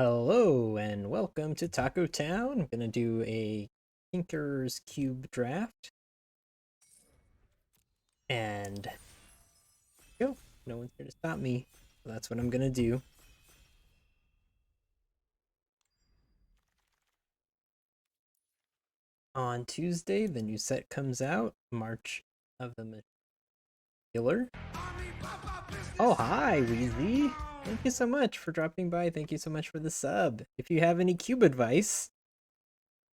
Hello and welcome to Taco Town. I'm gonna do a Tinker's Cube draft, and go. No one's here to stop me. So that's what I'm gonna do. On Tuesday, the new set comes out, March of the Killer. Oh, hi, Weezy. Thank you so much for dropping by. Thank you so much for the sub. If you have any cube advice,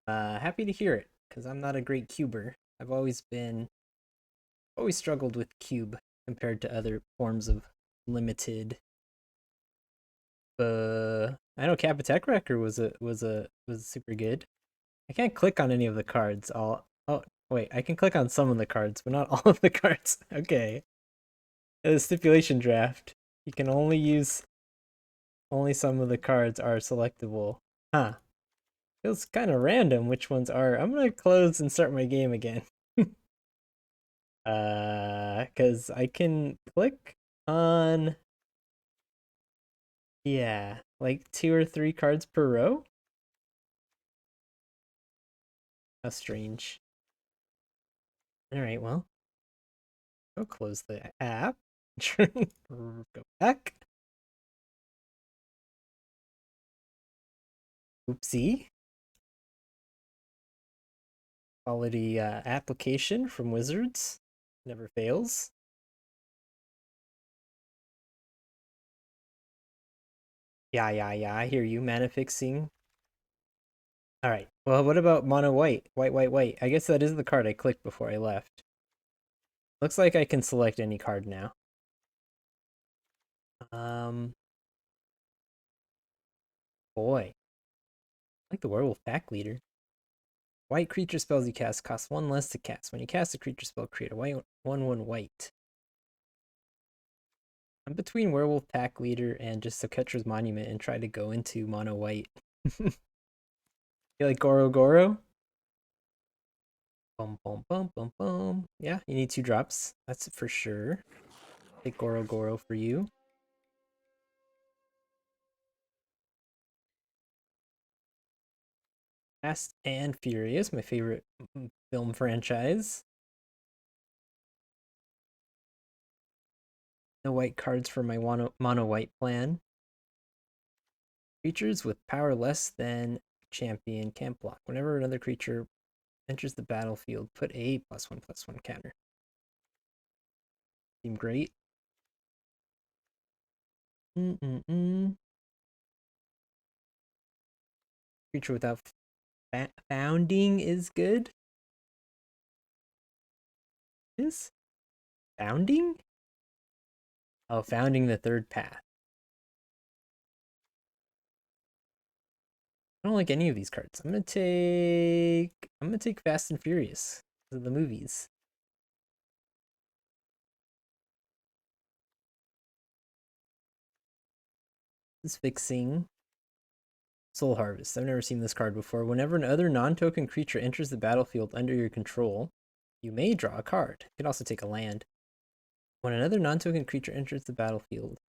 happy to hear it, because I'm not a great cuber. I've always struggled with cube compared to other forms of limited. I know Capitec Record was super good. I can't click on any of the cards. All Oh wait, I can click on some of the cards, but not all of the cards. Okay. The stipulation draft. You can only some of the cards are selectable. Huh. Feels kind of random which ones are. I'm gonna close and start my game again. Cause I can click on, yeah, like 2 or 3 cards per row. How strange. All right, well, I'll close the app. Go back. Oopsie. Quality application from Wizards. Never fails. Yeah, I hear you. Mana fixing. All right. Well, what about mono white? White. I guess that is the card I clicked before I left. Looks like I can select any card now. Um, Boy, I like the Werewolf Pack Leader. White creature spells you cast cost 1 less to cast. When you cast a creature spell, create a white 1/1 white. I'm between Werewolf Pack Leader and just Soketra's Monument and try to go into mono white. You like Goro-Goro? Boom. Yeah, you need 2 drops. That's for sure. Take Goro-Goro for you. Fast and Furious, my favorite film franchise. No white cards for my mono white plan. Creatures with power less than champion can't block. Whenever another creature enters the battlefield, put a +1/+1 counter. Seem great. Mm-mm-mm. Creature without founding is good. Is founding? Oh, founding the third path. I don't like any of these cards. I'm gonna take Fast and Furious because of the movies. This is fixing Soul Harvest. I've never seen this card before. Whenever another non-token creature enters the battlefield under your control, you may draw a card. You can also take a land. When another non-token creature enters the battlefield,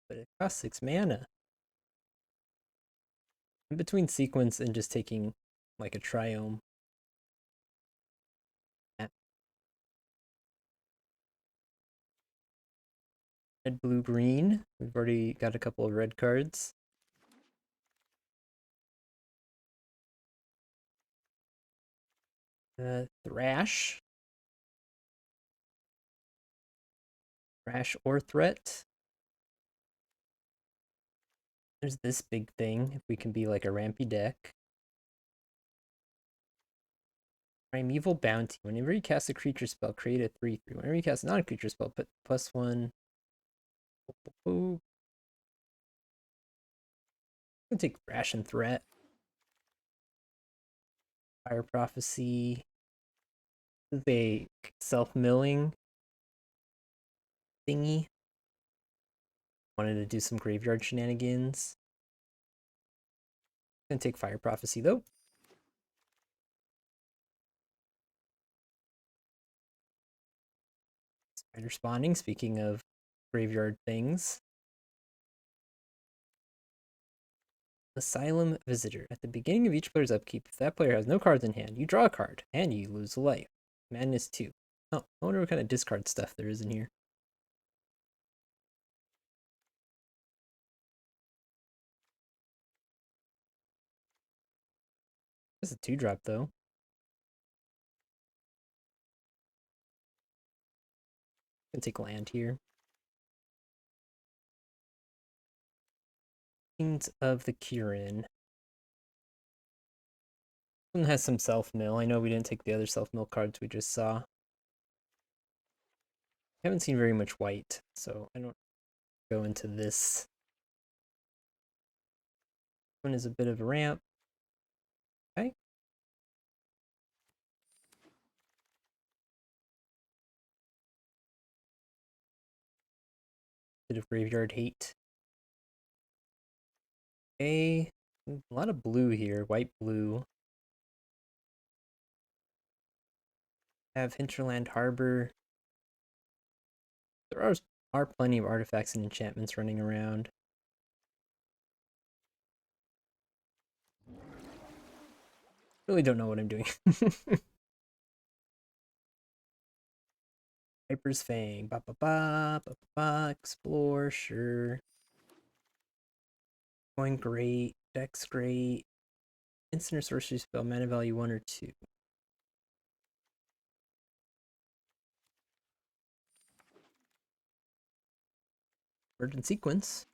but it costs 6 mana. I'm between Sequence and just taking like a Triome. Red, blue, green. We've already got a couple of red cards. Thrash. Thrash or Threat. There's this big thing. If we can be like a rampy deck. Primeval Bounty. Whenever you cast a creature spell, create a 3/3. Whenever you cast a non-creature spell, put +1. I'm gonna take Thrash and Threat. Fire Prophecy. This is a self-milling thingy. Wanted to do some graveyard shenanigans. Gonna take Fire Prophecy though. Spider Spawning, speaking of graveyard things. Asylum Visitor. At the beginning of each player's upkeep, if that player has no cards in hand, you draw a card, and you lose a life. Madness 2. Oh, I wonder what kind of discard stuff there is in here. This is a 2-drop, though. I'm gonna take land here. Kings of the Kirin. One has some self-mill. I know we didn't take the other self-mill cards we just saw. I haven't seen very much white, so I don't go into this. One is a bit of a ramp. Okay. Bit of graveyard hate. Okay. A lot of blue here. White, blue. Have Hinterland Harbor. There are plenty of artifacts and enchantments running around. Really don't know what I'm doing. Hyper's Fang. Ba ba ba ba ba. Explore, sure. Going great. Deck's great. Instant or sorcery spell, mana value 1 or 2. Emergent Sequence.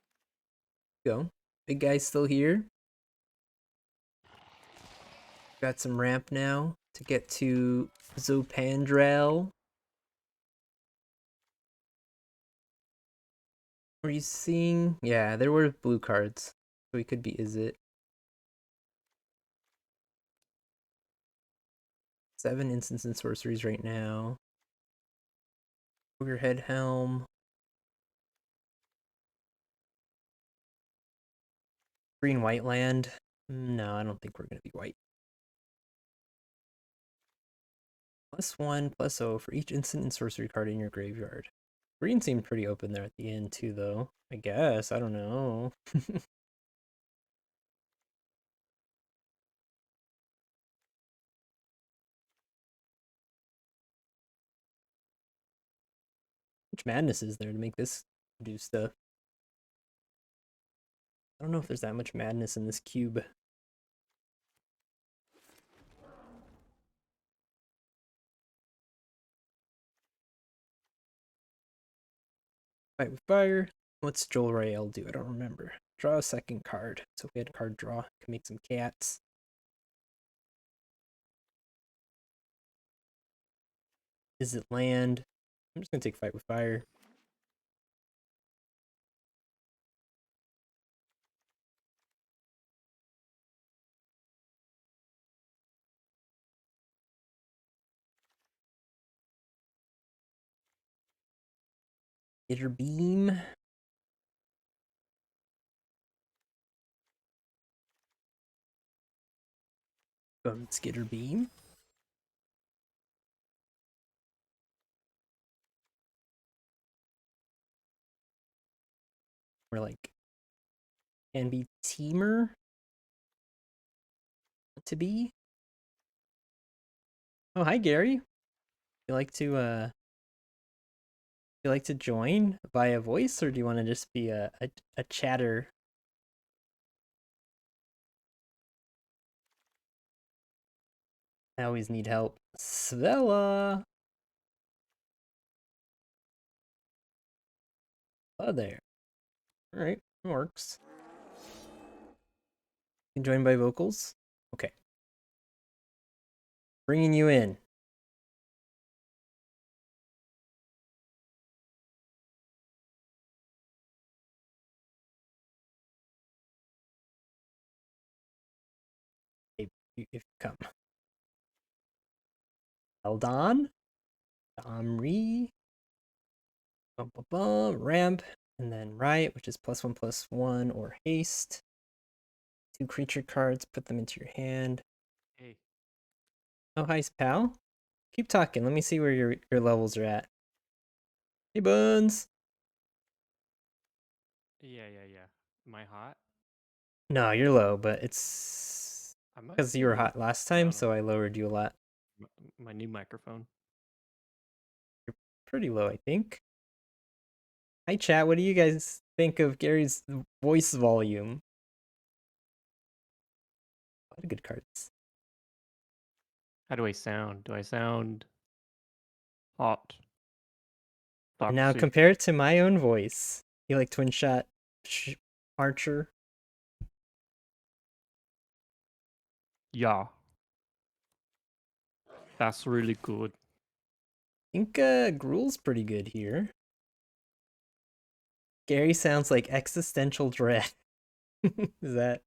Go. Big guy's still here. Got some ramp now to get to Zopandrel. Were you seeing? Yeah, there were blue cards. So he could be Is It. 7 instants and sorceries right now. Overhead Helm. Green white land. No, I don't think we're gonna be white. +1, +0 for each instant and sorcery card in your graveyard. Green seemed pretty open there at the end too, though. I guess. I don't know. Much madness is there to make this do stuff? I don't know if there's that much madness in this cube. Fight with fire. What's Joel Rael do? I don't remember. Draw a second card. So if we had a card draw, can make some cats. Is it land? I'm just gonna take fight with fire. Skitter beam. Skitter beam. Or like can be teamer to be. Oh, hi Gary. You like to join via voice, or do you want to just be a chatter? I always need help. Svella. Oh there. Alright, works. You can join by vocals. Okay. Bringing you in. If you come. Eldon. Omri. Bum, bum, bum, ramp. And then right, which is +1/+1 or haste. 2 creature cards, put them into your hand. Hey. Oh, hi, pal. Keep talking. Let me see where your levels are at. Hey, Buns. Yeah. Am I hot? No, you're low, but it's I might because you were be. hot last I time, don't know. so I lowered you a lot. My new microphone. Pretty low, I think. Hi, chat. What do you guys think of Gary's voice volume? A lot of good cards. How do I sound? Do I sound hot? And now Foxy. compare it to my own voice. You like Twin Shot Archer? Yeah, that's really good. I think Gruul's pretty good here. Gary sounds like existential dread. Is that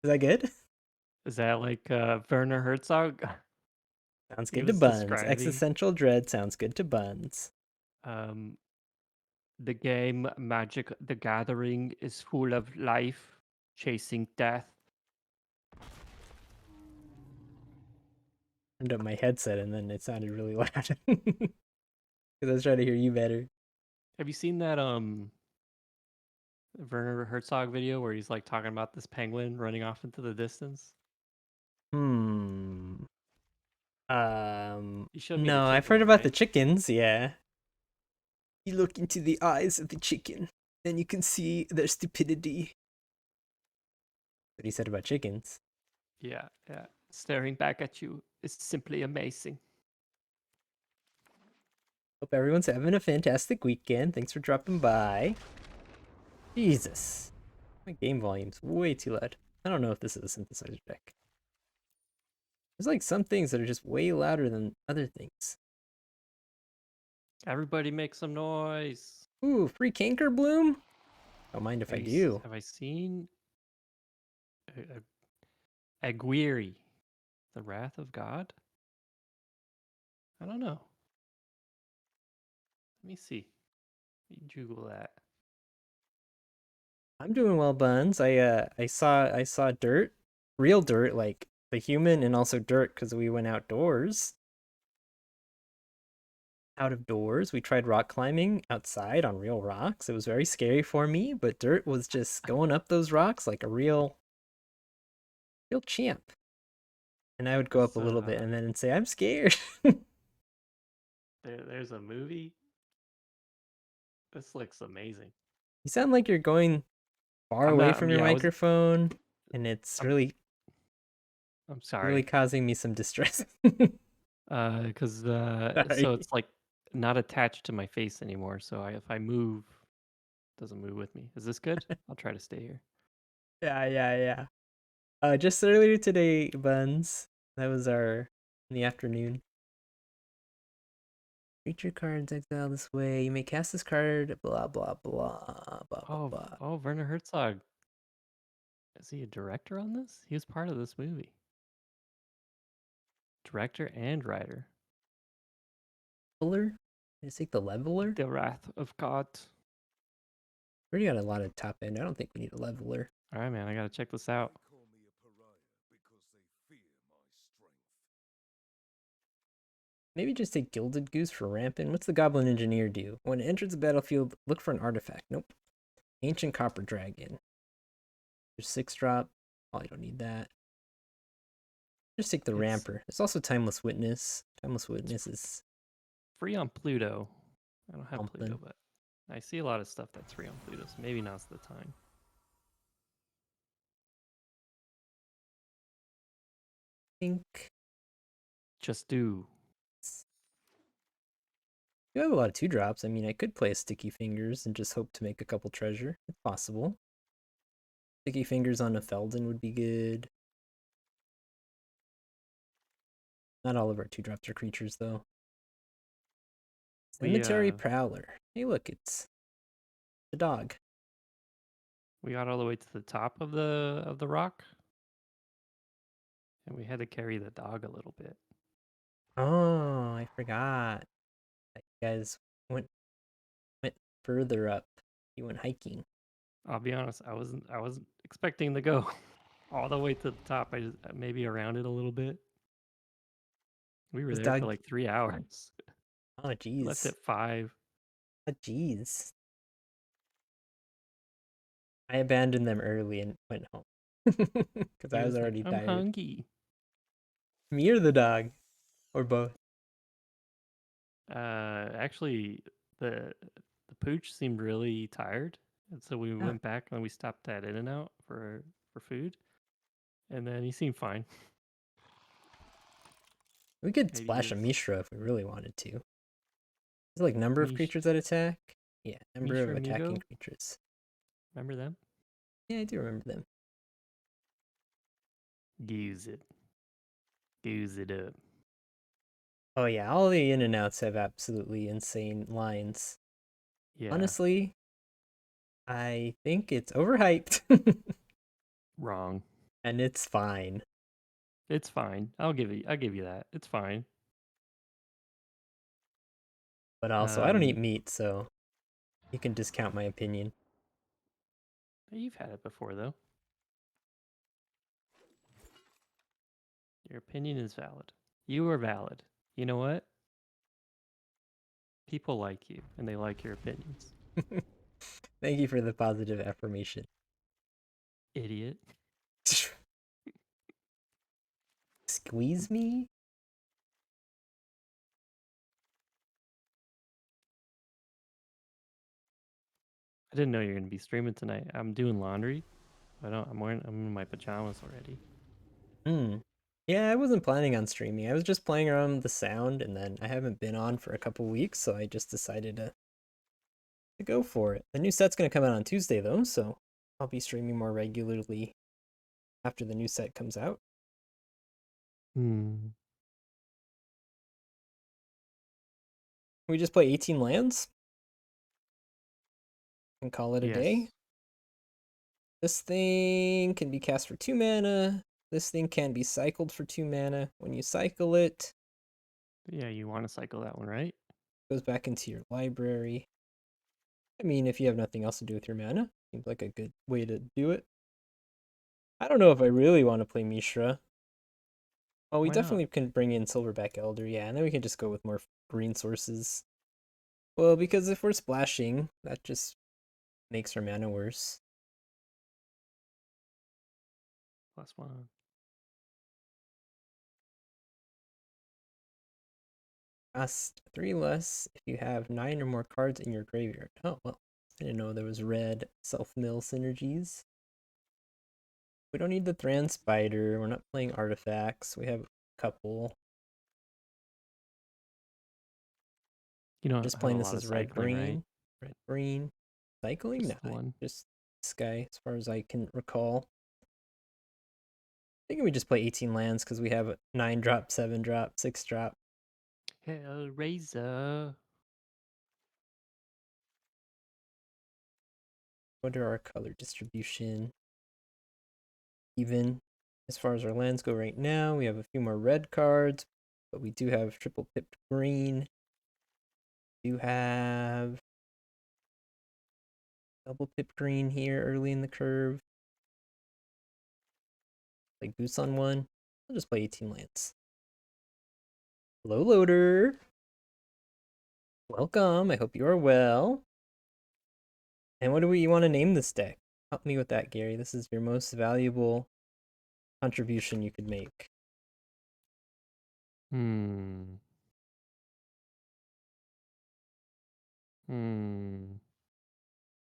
good? Is that like Werner Herzog? Sounds He good to was buns. describing Existential dread sounds good to buns. um the game Magic the Gathering is full of life chasing death. Turned up my headset and then it sounded really loud. Because I was trying to hear you better. Have you seen that Werner Herzog video where he's like talking about this penguin running off into the distance? Hmm. He showed me the No, I've chicken heard one, about the right? chickens, yeah. You look into the eyes of the chicken, then you can see their stupidity. What he said about chickens. Yeah, yeah. Staring back at you is simply amazing. Hope everyone's having a fantastic weekend. Thanks for dropping by. Jesus. My game volume's way too loud. I don't know if this is a synthesizer deck. There's like some things that are just way louder than other things. Everybody make some noise. Ooh, free Canker Bloom? Don't mind if I do. Have I seen Aguirre, the Wrath of God? I don't know. Let me see. Let me Google that. I'm doing well, Buns. I saw dirt, real dirt, like the human, and also dirt because we went outdoors. Out of doors, we tried rock climbing outside on real rocks. It was very scary for me, but dirt was just going up those rocks like a real champ. And I would go up This a little bit and then say, "I'm scared." there's a movie. This looks amazing. You sound like you're going far I'm away not. from your Yeah, I was. microphone, and it's I'm. I'm really sorry. causing me some distress. Because so Sorry. it's like not attached to my face anymore. So if I move, it doesn't move with me. Is this good? I'll try to stay here. Yeah, yeah, yeah. Just earlier today, Buns. That was our in the afternoon. Creature cards exile this way. You may cast this card. Blah blah blah blah blah blah. Oh, Werner Herzog. Is he a director on this? He was part of this movie. Director and writer. Leveler? Did I take the leveler? The Wrath of God. We already got a lot of top end. I don't think we need a leveler. All right, man. I gotta check this out. Maybe just take Gilded Goose for rampant. What's the Goblin Engineer do? When it enters the battlefield, look for an artifact. Nope. Ancient Copper Dragon. There's 6 drop. Oh, you don't need that. Just take the It's Ramper. There's also Timeless Witness. Timeless it's Witness is free on Pluto. I don't have something. Pluto, but I see a lot of stuff that's free on Pluto, so maybe now's the time. I think Just do. you have a lot of 2 drops. I mean, I could play a Sticky Fingers and just hope to make a couple treasure. It's possible. Sticky Fingers on a Feldon would be good. Not all of our 2 drops are creatures, though. We Cemetery Prowler. Hey, look, it's the dog. we got all the way to the top of the rock, and we had to carry the dog a little bit. Oh, I forgot. That you guys went further up. You went hiking. I'll be honest, I wasn't expecting to go all the way to the top. I just maybe around it a little bit. We were This there for dog. like 3 hours. Oh, Left jeez. at 5. Oh, jeez. I abandoned them early and went home. Because He I was was like, already "I'm tired. hungry." Me or the dog, or both. Actually, the pooch seemed really tired, and so we Ah, went back and we stopped at In-N-Out for food, and then he seemed fine. we could Maybe he splash a was Mishra if we really wanted to. Is it like number of Mish creatures that attack? Yeah, number of Mishra attacking Migo. creatures. Remember them? Yeah, I do remember them. Use it. Use it up. Oh yeah, all the in and outs have absolutely insane lines. Yeah, Honestly, I think it's overhyped. wrong. And it's fine. It's fine. I'll give you that. It's fine. But also, I don't eat Um, meat, so you can discount my opinion. you've had it before though. Your opinion is valid. You are valid. You know what? People like you and they like your opinions. Thank you for the positive affirmation. Idiot. Squeeze me? I didn't know you were gonna be streaming tonight. I'm doing laundry. I'm in my pajamas already. Hmm. Yeah, I wasn't planning on streaming. I was just playing around with the sound, and then I haven't been on for a couple weeks, so I just decided to go for it. The new set's gonna come out on Tuesday though, so I'll be streaming more regularly after the new set comes out. Hmm. We just play 18 lands and call it a day. Yes. This thing can be cast for 2 mana. This thing can be cycled for 2 mana. When you cycle it, Yeah, you want to cycle that one, right? it goes back into your library. I mean, if you have nothing else to do with your mana, seems like a good way to do it. I don't know if I really want to play Mishra. Well, we Why not? definitely can bring in Silverback Elder, yeah, and then we can just go with more green sources. Well, because if we're splashing, that just makes our mana worse. +1. Cost 3 less if you have 9 or more cards in your graveyard. Oh, well, I didn't know there was red self-mill synergies. We don't need the Thran Spider. We're not playing artifacts. We have a couple. You don't Just have a playing this lot of as red cycling, right? green. Red green. Cycling? Just Nah, the one. just this guy, as far as I can recall. I think we just play 18 lands because we have a 9 drop, 7 drop, 6 drop. Hellraiser. What are our color distribution? Even as far as our lands go right now, we have a few more red cards, but we do have triple pipped green. We do have double pipped green here early in the curve. Like boots on one. I'll just play 18 lands. Hello, loader. Welcome. I hope you are well. And what do we want to name this deck? Help me with that, Gary. This is your most valuable contribution you could make. Hmm. Hmm.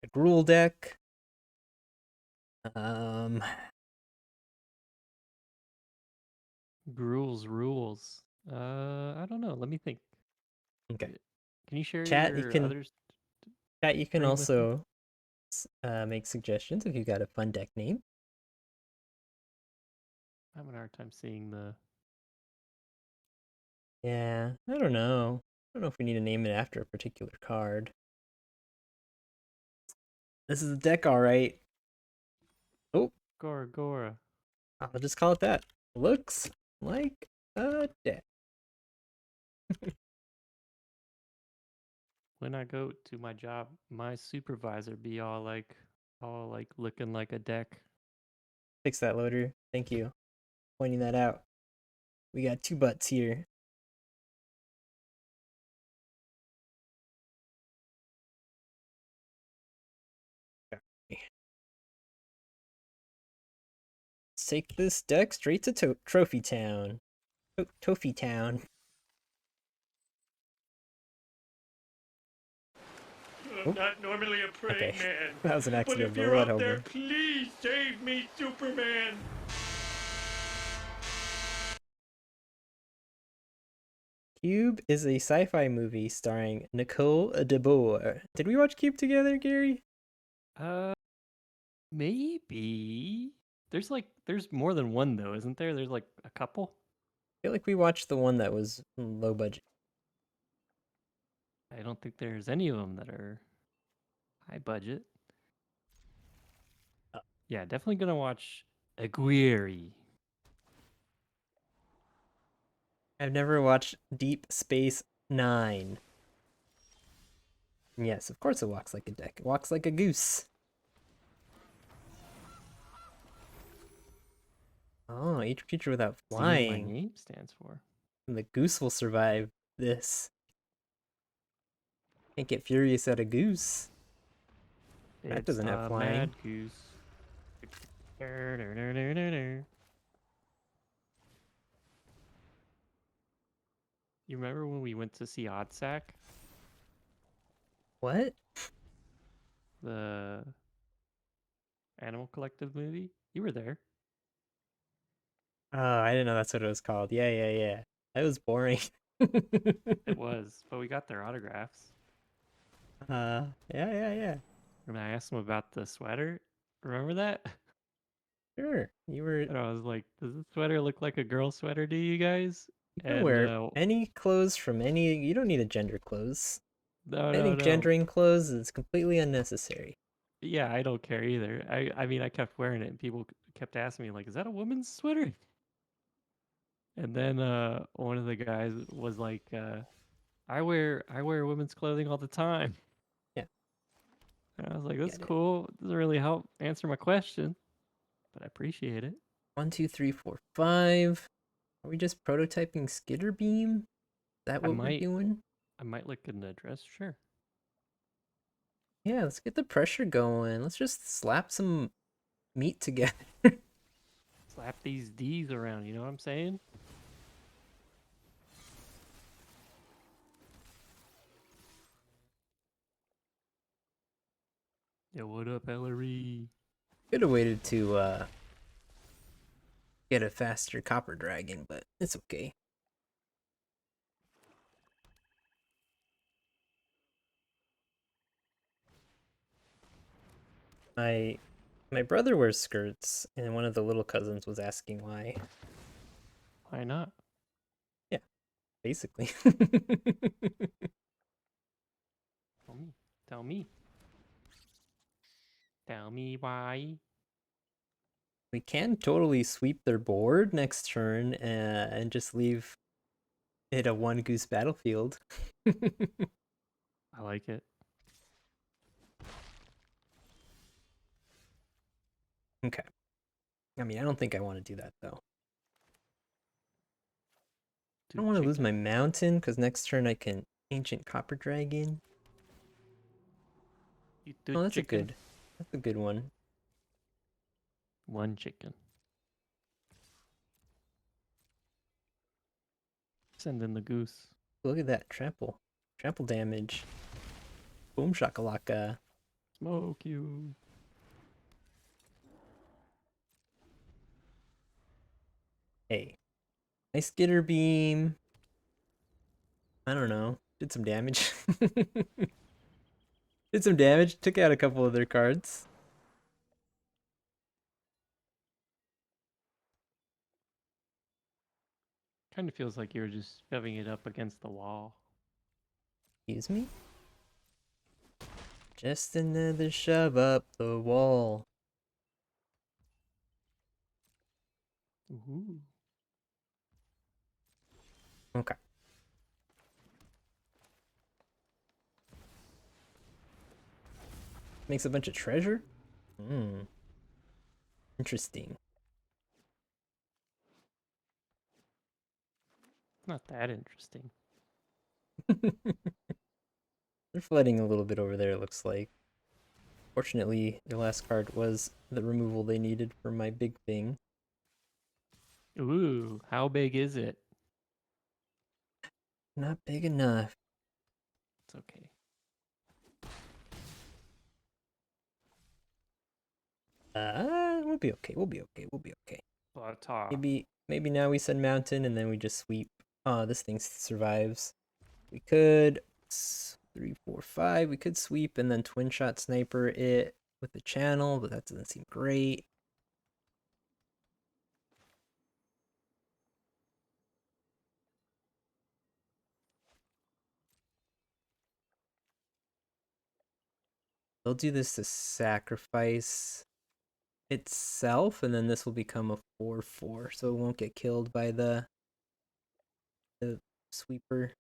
A Gruul deck. Um, Rules. I don't know. Let me think. okay. Uh, Can you share Chat, your other you can stream with me? also make suggestions if you got a fun deck name. I'm having a hard time seeing the. Yeah, I don't know. I don't know if we need to name it after a particular card. This is a deck, all right. Oh, Goro-Goro. I'll just call it that. Looks like a deck. When I go to my job, my supervisor be all like looking like a deck. Fix that, loader. Thank you. Pointing that out. We got 2 butts here. Let's take this deck straight to Trophy Town. Trophy Town. I'm Oh, not normally a okay. praying man, That was an but accident, if but you're what out there, over? please save me, Superman! Cube is a sci-fi movie starring Nicole DeBoer. Did we watch Cube together, Gary? Uh, maybe. There's more than one though, isn't there? There's like a couple. I feel like we watched the one that was low budget. I don't think there's any of them that are high budget. Uh, Yeah, definitely gonna watch Aguirre. I've never watched Deep Space Nine. Yes, of course it walks like a deck. It walks like a goose. Oh, each creature without See what my flying. name stands for. And the goose will survive this. Can't get furious at a goose. That It's doesn't have the Mad flying. Goose. You remember when we went to see Oddsack, What? the Animal Collective movie? You were there. Oh, I didn't know that's what it was called. Yeah, yeah, yeah. That was boring. It was, but we got their autographs. Yeah, yeah, yeah. And I asked him about the sweater. Remember that? Sure. You were And I was like, "Does this sweater look like a girl sweater to you guys?" you can And wear any clothes from any you don't need a gender clothes. no, I no, think no. gendering clothes is completely unnecessary. Yeah, I don't care either. I mean, I kept wearing it, and people kept asking me like, "Is that a woman's sweater?" And then one of the guys was like, "I wear women's clothing all the time." Yeah, And I was like, "That's get it. cool. It doesn't really help answer my question, but I appreciate it." 1, 2, 3, 4, 5. Are we just prototyping Skitter Beam? Is that I what we're might, doing? I might look in the dress. Sure. Yeah, let's get the pressure going. Let's just slap some meat together. Slap these D's around. You know what I'm saying? Yeah. What up, Ellery? Could have waited to get a faster copper dragon, but it's okay. My my brother wears skirts, and one of the little cousins was asking why. Why not? Yeah, basically. Tell me. Tell me. Tell me why. We can totally sweep their board next turn and just leave it a one goose battlefield. I like it. Okay. I mean, I don't think I want to do that though. I Do don't want to lose my chicken. mountain because next turn I can ancient copper dragon. You do Oh, chicken. that's a good one. One chicken. Send in the goose. Look at that trample damage. Boom shakalaka. Smoke you. Hey, nice skitter beam. I don't know. Did some damage. Did some damage. Took out a couple of their cards. Kind of feels like you were just shoving it up against the wall. Excuse me. Just another shove up the wall. Ooh. Okay. Makes a bunch of treasure? Hmm. Interesting. Not that interesting. They're flooding a little bit over there, it looks like. Fortunately, the last card was the removal they needed for my big thing. Ooh, how big is it? Not big enough. It's okay. We'll be okay. We'll be okay. We'll be okay. Bata. Maybe now we send mountain and then we just sweep. Oh, this thing survives. We could 3, 4, 5. We could sweep and then twin shot sniper it with the channel, but that doesn't seem great. They'll do this to sacrifice itself, and then this will become a 4/4, so it won't get killed by the sweeper.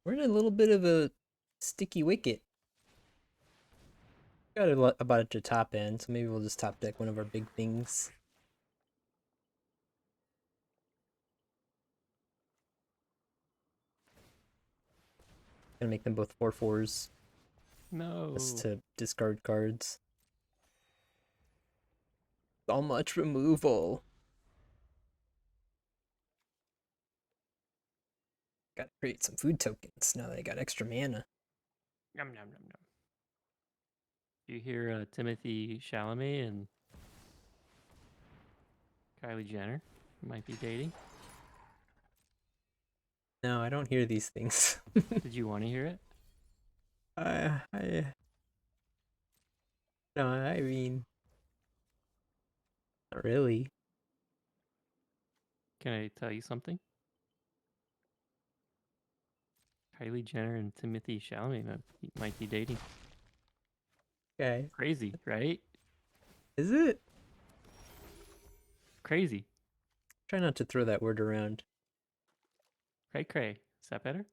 We're in a little bit of a sticky wicket. Got about to top end, so maybe we'll just top deck one of our big things. Gonna make them both 4/4s just No. to discard cards. So much removal. Gotta create some food tokens now that I got extra mana. Yum, yum, yum, yum. You hear Timothy Chalamet and Kylie Jenner might be dating? No, I don't hear these things. Did you want to hear it? I no, I mean, not really. Can I tell you something? Kylie Jenner and Timothy Chalamet might be dating. Okay, Crazy, right? is it? Crazy. Try not to throw that word around. Cray cray. Is that better?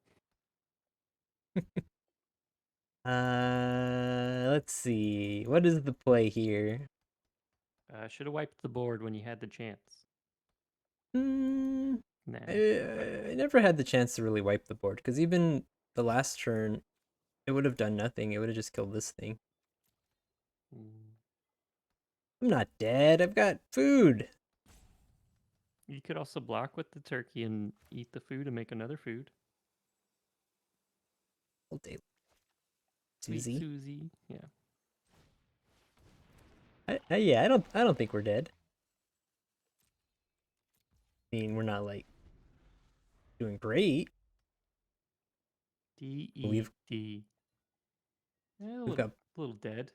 Let's see. What is the play here? Should have wiped the board when you had the chance. Hmm. Nah. I never had the chance to really wipe the board because even the last turn, it would have done nothing. It would have just killed this thing. Mm. I'm not dead. I've got food. You could also block with the turkey and eat the food and make another food. All day, Sweet Susie. Susie. Yeah. Yeah, I don't think we're dead. I mean, we're not like doing great. D But E D. A we've got little dead.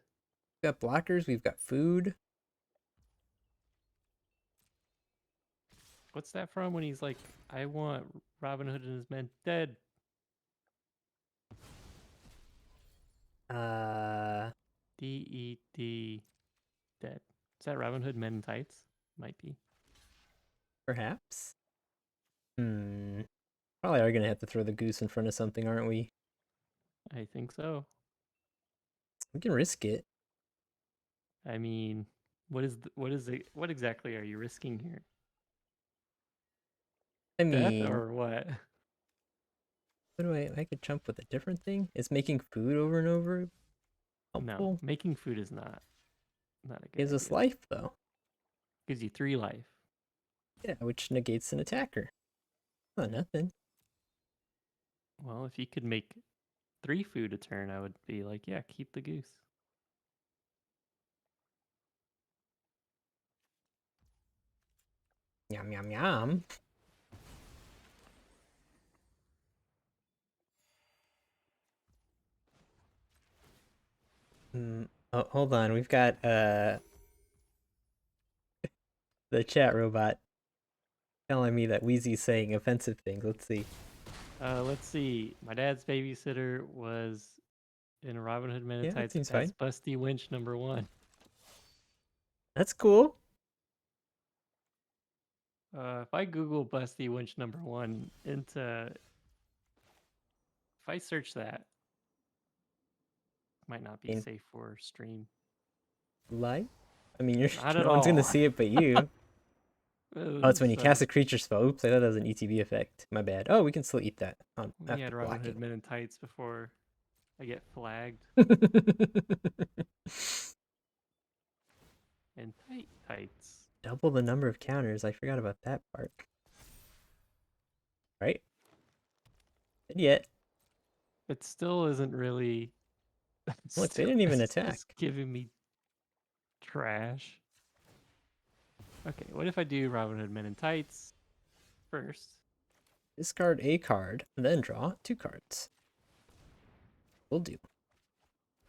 blockers. We've got food. What's that from when he's like, I want Robin Hood and his men dead? Uh, D-E-D. Dead. Is that Robin Hood Men in Tights? Might be. perhaps. Hmm. Probably are gonna have to throw the goose in front of something, aren't we? I think so. We can risk it. I mean, what exactly are you risking here? I Death mean, or what? what do I could jump with a different thing? Is making food over and over No, helpful? making food is not a good Gives us idea. life though. Gives you 3 life. Yeah, which negates an attacker. Not nothing. Well, if you could make 3 food a turn, I would be like, yeah, keep the goose. Yum yum yum. Oh, hold on. We've got the chat robot telling me that Wheezy's saying offensive things. Let's see. Let's see. My dad's babysitter was in Robin Hood Men in Yeah, that Tights seems as fine. Busty Winch #1. That's cool. If I Google Busty Winch #1 into, if I search that, might not be I mean, safe for stream. lie. I mean, you're Not at no one's gonna all. see it but you. Oh, it's when you cast So a creature spell. Oops, I thought that was an ETB effect. My bad. Oh, we can still eat that let me after add Robin Hood blocking. Men in Tights before I get flagged. And tights. Double the number of counters. I forgot about that part. Right? And yet, It still isn't really. look, they Still, didn't even it's just attack. giving me trash. Okay, what if I do Robin Hood Men in Tights first? Discard a card, then draw 2 cards. Will do.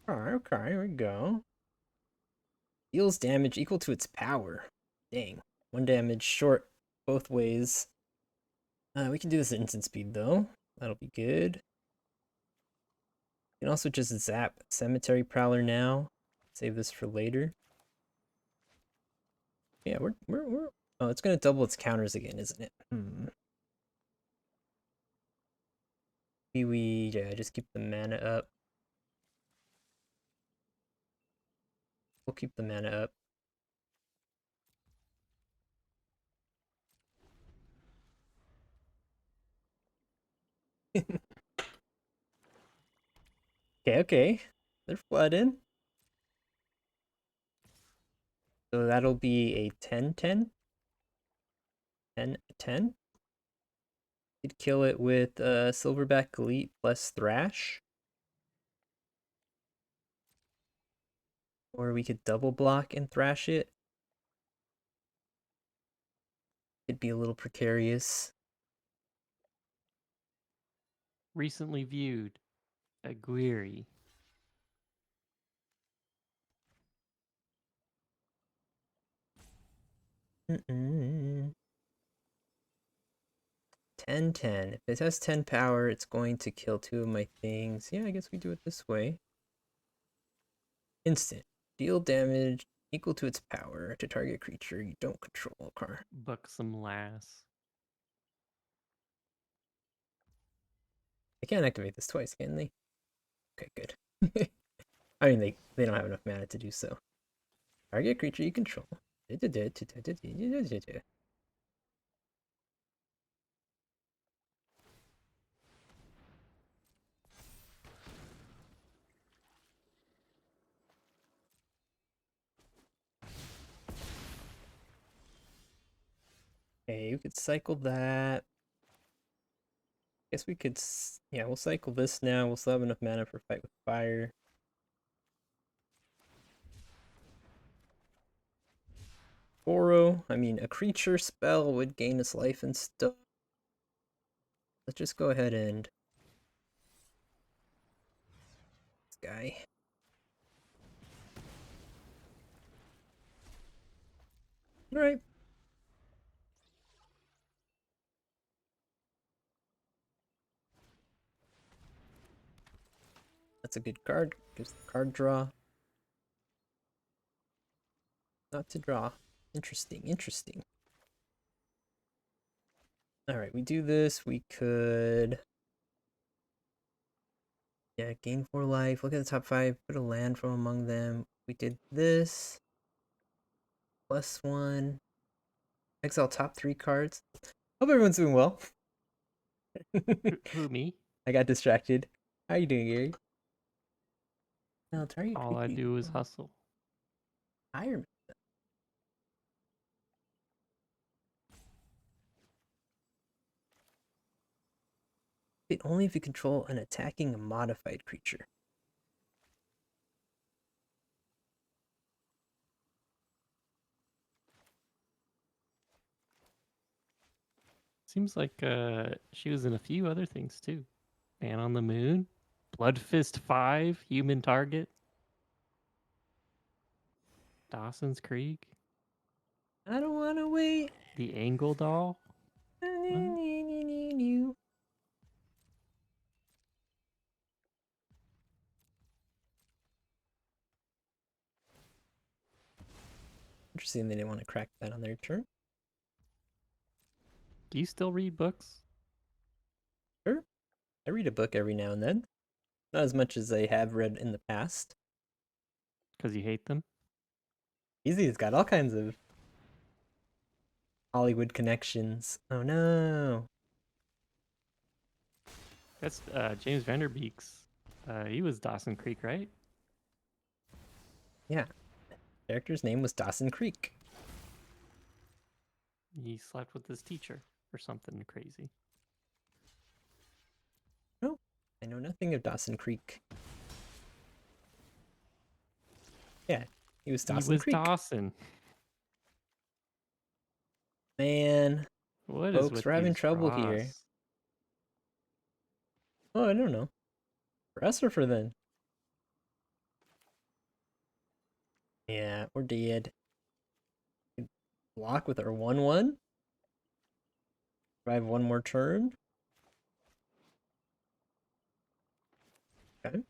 Okay, here we go. Deals damage equal to its power. Dang. 1 damage short both ways. We can do this at instant speed though. That'll be good. You can also just zap Cemetery Prowler now. Save this for later. Yeah, we're oh, it's gonna double its counters again, isn't it? Yeah, just keep the mana up. We'll keep the mana up. Okay. They're flooding. So that'll be a 10-10. 10-10. Could kill it with Silverback Elite plus Thrash. Or we could double block and thrash it. It'd be a little precarious. Recently viewed. Aguirre. Mm-mm. 10-10. If it has 10 power, it's going to kill 2 of my things. Yeah, I guess we do it this way. Instant. Deal damage equal to its power to target creature you don't control. Okay. Buxom Lass. They can't activate this twice, can they? Okay, good. I mean, they don't have enough mana to do so. Target creature you control. Okay, you could cycle that. Guess we could, yeah, we'll cycle this now. We'll still have enough mana for Fight with Fire. Goro, I mean, a creature spell would gain its life and stuff. Let's just go ahead and this guy. All right. That's a good card. Gives the card draw. Not to draw. Interesting, interesting. All right, we do this. We could, yeah, gain 4 life. Look at the top 5. Put a land from among them. We did this. +1. Exile top 3 cards. Hope everyone's doing well. Who, me? I got distracted. How you doing, Gary? No, target All I creature. do is hustle. Iron. It only if you control an attacking a modified creature. Seems like she was in a few other things too. Man on the Moon, Blood Fist 5, Human Target, Dawson's Creek, I don't want to wait. The Angle Doll. What? Interesting they didn't want to crack that on their turn. Do you still read books? Sure. I read a book every now and then. Not as much as I have read in the past. Because you hate them? Easy's got all kinds of Hollywood connections. Oh no. That's James Vanderbeek's. He was Dawson Creek, right? Yeah. Character's name was Dawson Creek. He slept with his teacher or something crazy. No, I know nothing of Dawson Creek. Yeah, he was He Dawson was Creek. Dawson. Man, What is folks, with we're having these trouble here. draws? Oh, I don't know. For us or for them? Yeah, we're dead. Block with our 1/1. Survive one more turn. Okay.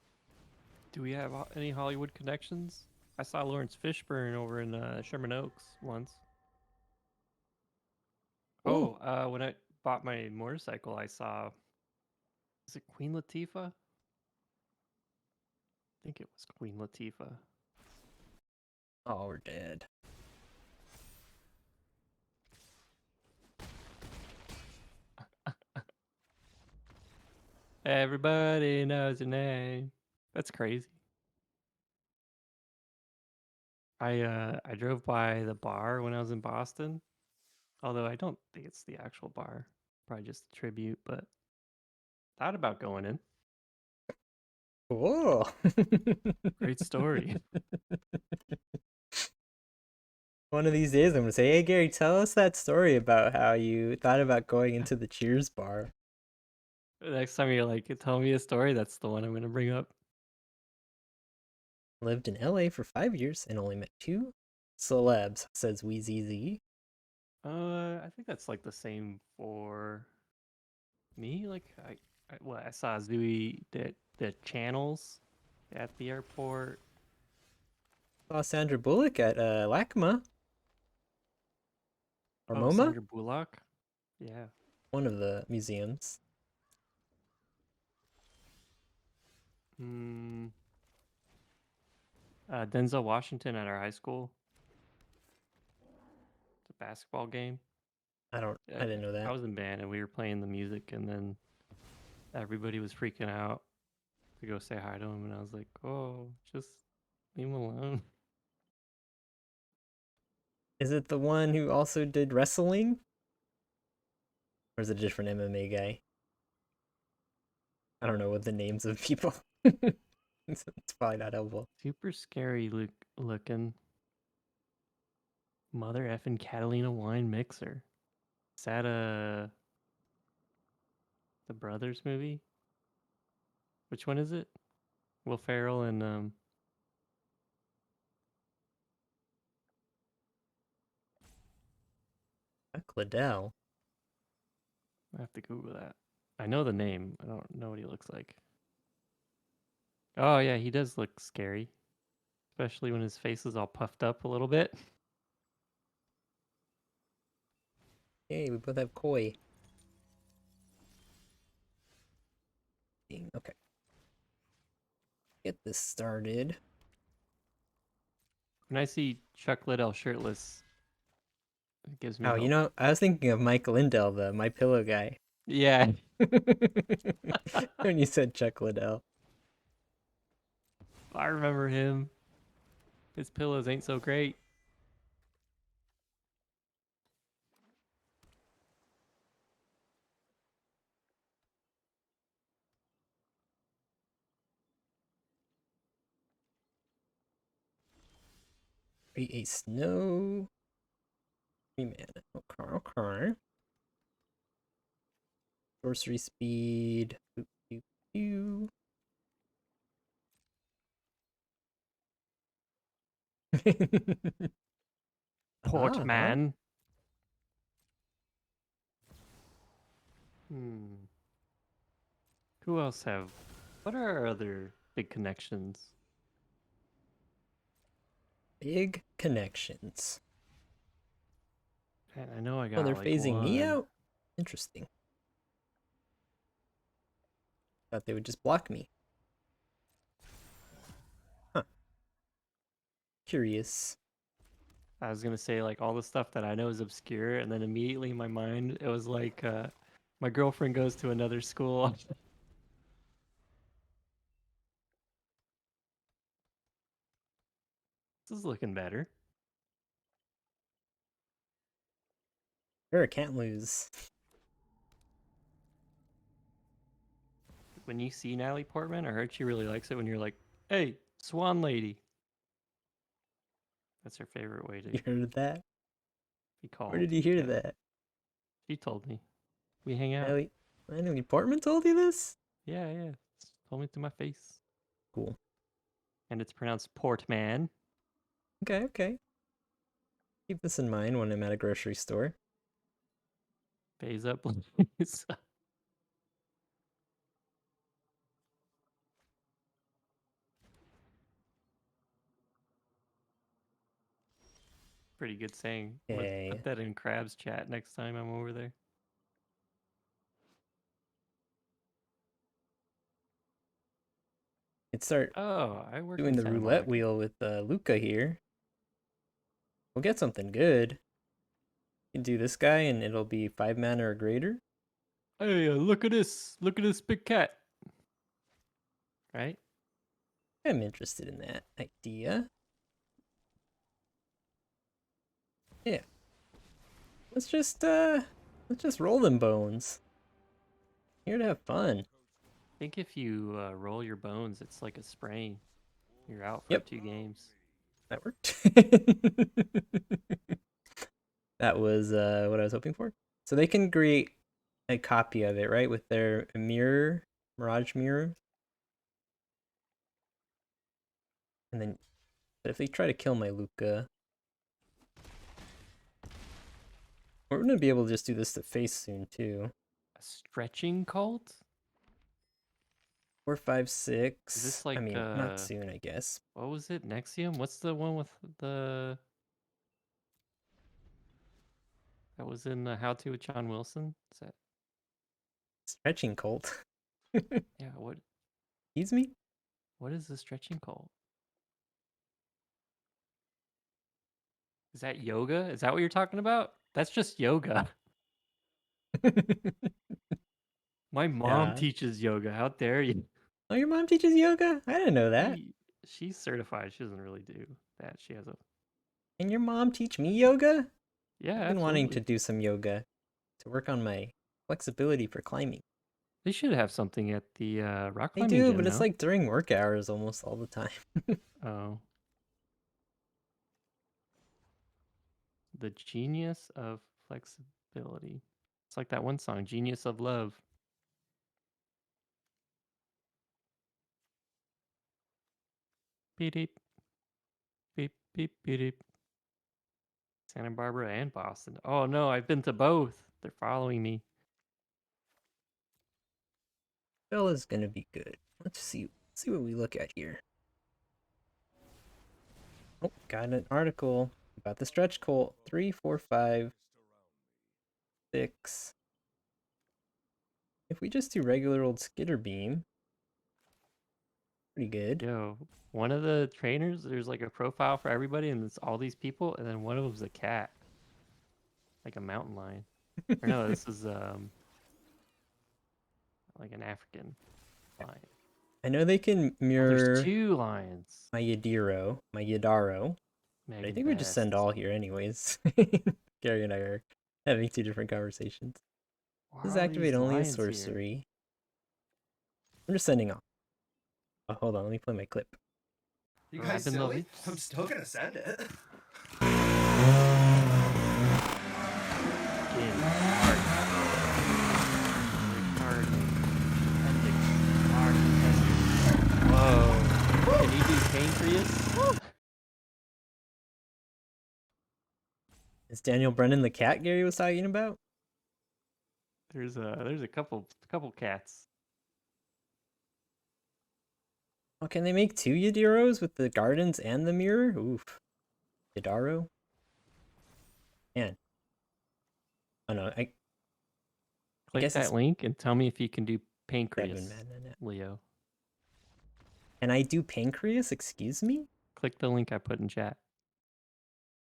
Do we have any Hollywood connections? I saw Lawrence Fishburne over in Sherman Oaks once. Oh, Oh, when I bought my motorcycle, I saw. Is it Queen Latifah? I think it was Queen Latifah. oh, we're dead. Everybody knows your name. That's crazy. I drove by the bar when I was in Boston. Although I don't think it's the actual bar. Probably just a tribute, but thought about going in. Whoa. Great story. One of these days, I'm gonna say, "Hey, Gary, tell us that story about how you thought about going into the Cheers bar." Next time you're like, tell me a story, that's the one I'm gonna bring up. Lived in LA for 5 years and only met two celebs, says Wheezy Z. I think that's like the same for me. Like I saw Zooey the channels at the airport. Saw Sandra Bullock at LACMA or Oh, MoMA, Sandra Bullock. Yeah. one of the museums. Hmm. Denzel Washington at our high school. The basketball game. I didn't know I that. was in band and we were playing the music, and then everybody was freaking out to go say hi to him, and I was like, "Oh, just leave him alone." Is it the one who also did wrestling? Or is it a different MMA guy? I don't know what the names of people. It's probably not helpful. Super scary looking mother effing Catalina wine mixer. Is that the Brothers movie? Which one is it? Will Ferrell and Liddell. I have to Google that. I know the name. I don't know what he looks like. Oh yeah, he does look scary, especially when his face is all puffed up a little bit. Hey, we both have koi. Okay, get this started. When I see Chuck Liddell shirtless, it gives me Oh, hope. I was thinking of Mike Lindell, the My Pillow guy. Yeah, When you said Chuck Liddell. I remember him. His pillows ain't so great. 3 snow. 3 mana. Okay, okay. Sorcery speed. Boop, boop, boop. Uh-huh. Portman. Hmm. Who else have? What are our other big connections? Big connections. Man, I know I Oh, got they're like phasing me one. out? Interesting. Thought they would just block me. Huh. Curious. I was gonna say like all the stuff that I know is obscure, and then immediately in my mind it was like my girlfriend goes to another school. This is looking better. Sure, can't lose. When you see Natalie Portman, I heard she really likes it when you're like, "Hey, Swan Lady." That's her favorite way to You heard that? be Where called. did you hear Yeah, that? she told me. We hang out. Natalie, Natalie Portman told you this? Yeah, yeah. Told me to my face. Cool. And it's pronounced Portman. Okay, okay. Keep this in mind when I'm at a grocery store. Pays up, please. Pretty good saying. Let's put Okay. that in Crab's chat next time I'm over there. Let's start Oh, I work doing in the Santa roulette Monica. wheel with Luca here. We'll get something good. You can do this guy and it'll be 5 mana or greater. Hey, look at this! Look at this big cat! Right? I'm interested in that idea. Yeah. Let's just roll them bones. Here to have fun. I think if you roll your bones, it's like a sprain. You're out for Yep, 2 games. that worked. That was what I was hoping for. So they can create a copy of it, right? With their mirror, mirage mirror. And then but if they try to kill my Luca, we're gonna be able to just do this to face soon too. A stretching cult? 4, 5, Is 6. this I like mean, not soon, I guess. what was it? Nexium? What's the one with the that was in How to with John Wilson? Is that Stretching cult. yeah? Excuse me? What is the stretching cult? Is that yoga? Is that what you're talking about? That's just yoga. My mom Yeah. teaches yoga. How dare you? Oh, your mom teaches yoga? I didn't know that. She she's certified. She doesn't really do that. She has a Can your mom teach me yoga? yeah, I've been wanting to absolutely. do some yoga to work on my flexibility for climbing. They should have something at the rock They climbing do, gym, but it's no? like during work hours almost all the time. Oh, the genius of flexibility. It's like that one song, "Genius of Love." Beep beep beep beep beep. Santa Barbara and Boston. Oh no, I've been to both. They're following me. Bill is gonna be good. Let's see what we look at here. Oh, got an article about the stretch cult. 3, 4, 5, 6. If we just do regular old skitter beam, pretty good. Yo, one of the trainers, there's like a profile for everybody, and it's all these people, and then one of them's a cat, like a mountain lion. Or no, this is like an African lion. I know they can Oh, there's mirror 2 lions. my Yadaro, but I Megan think we just send Best. all here anyways. Gary and I are having two different conversations. Why This is are all activate these only a lions here? sorcery. I'm just sending off. Oh, hold on, let me play my clip. You I've guys been silly? lovely. I'm still gonna send it. Jin, Mark, Ricard, Appendix, Mark, Appendix. Whoa. Can he do pancreas? Is Daniel Brennan the cat Gary was talking about? There's a couple cats. Oh, can they make two Yadiros with the gardens and the mirror? Oof. Yadaro? Man. Oh no, I Click guess that it's link and tell me if you can do 7 pancreas, mana now. Leo. Can I do pancreas? Excuse me? Click the link I put in chat.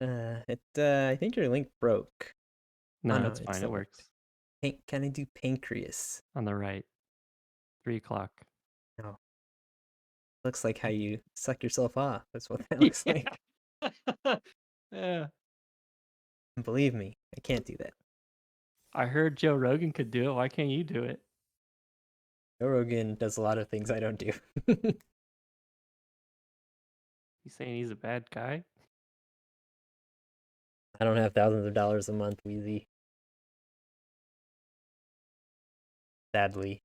I think your link broke. Oh No, no, it's it fine. still It worked. works. Can I do pancreas? On the right, 3 o'clock. No. Looks like how you suck yourself off. That's what that looks like. Yeah. And believe me, I can't do that. I heard Joe Rogan could do it. Why can't you do it? Joe Rogan does a lot of things I don't do. You saying he's a bad guy? I don't have thousands of dollars a month, Wheezy. Sadly.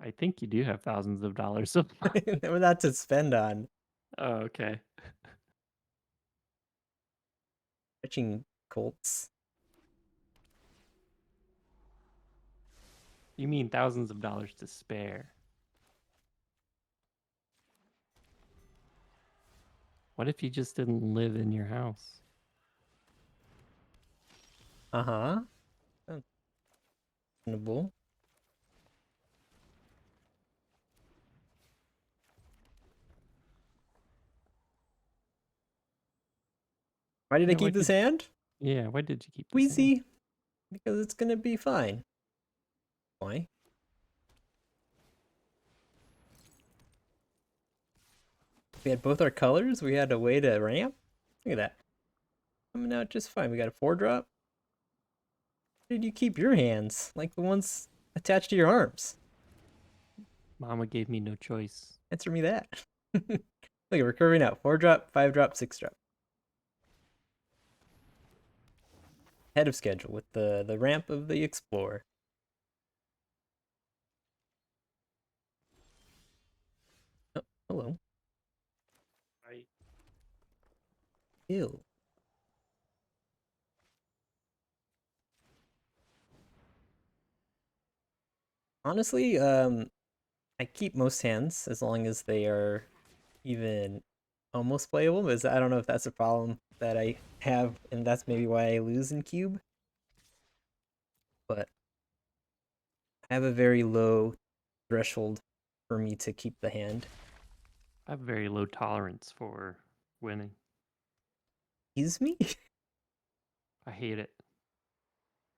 I think you do have thousands of dollars. So, Not to spend on. oh, okay. Fetching Colts. You mean thousands of dollars to spare? What if you just didn't live in your house? Uh-huh. Reasonable. Why did I Yeah, keep this hand? Yeah, why did you keep this hand? Wheezy. Because it's gonna be fine. Why? We had both our colors. We had a way to ramp. Look at that. Coming out just fine. We got a 4-drop. Where did you keep your hands? Like the ones attached to your arms. Mama gave me no choice. Answer me that. Look, we're curving out. 4-drop, 5-drop, 6-drop. Ahead of schedule with the ramp of the Explorer. Oh, hello. I Ew. Honestly, I keep most hands as long as they are even almost playable, because I don't know if that's a problem that I have, and that's maybe why I lose in cube. But I have a very low threshold for me to keep the hand. have very low tolerance for winning. Excuse me? I hate it.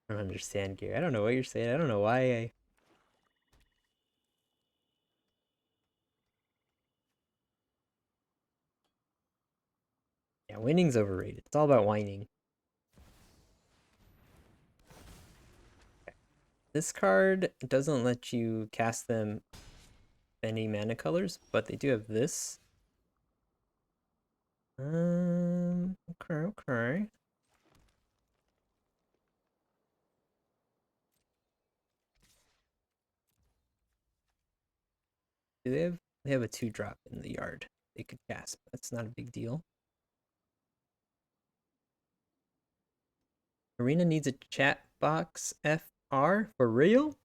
I don't understand, Gary. I don't know what you're saying. I don't know why I. Yeah, winning's overrated. It's all about whining. This card doesn't let you cast them any mana colors, but they do have this. Okay. Do they have a 2-drop in the yard they could cast. That's not a big deal. Arena needs a chat box FR for real?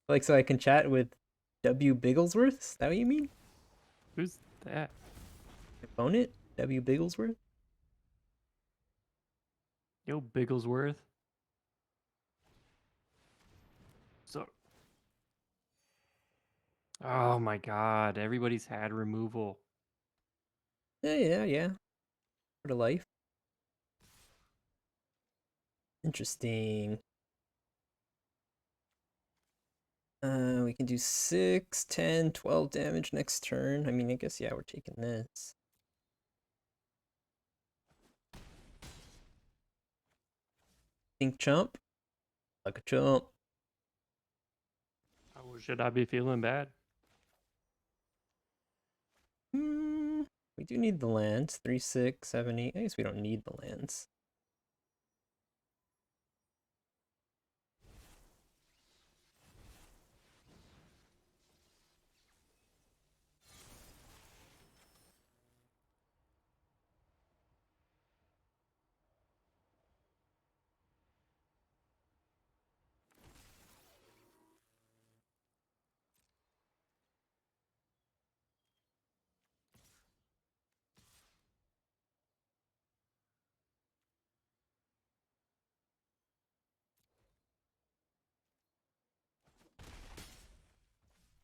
Like so I can chat with W Bigglesworth? Is that what you mean? Who's that? Opponent? W Bigglesworth? Yo, Bigglesworth. So, oh my God, everybody's had removal. Yeah. For the life. Interesting. We can do 6, 10, 12 damage next turn. I mean, I guess, yeah, we're taking this. Think chump? Like a chump. Oh, should I be feeling bad? We do need the lands. 3, 6, 7, 8. I guess we don't need the lands.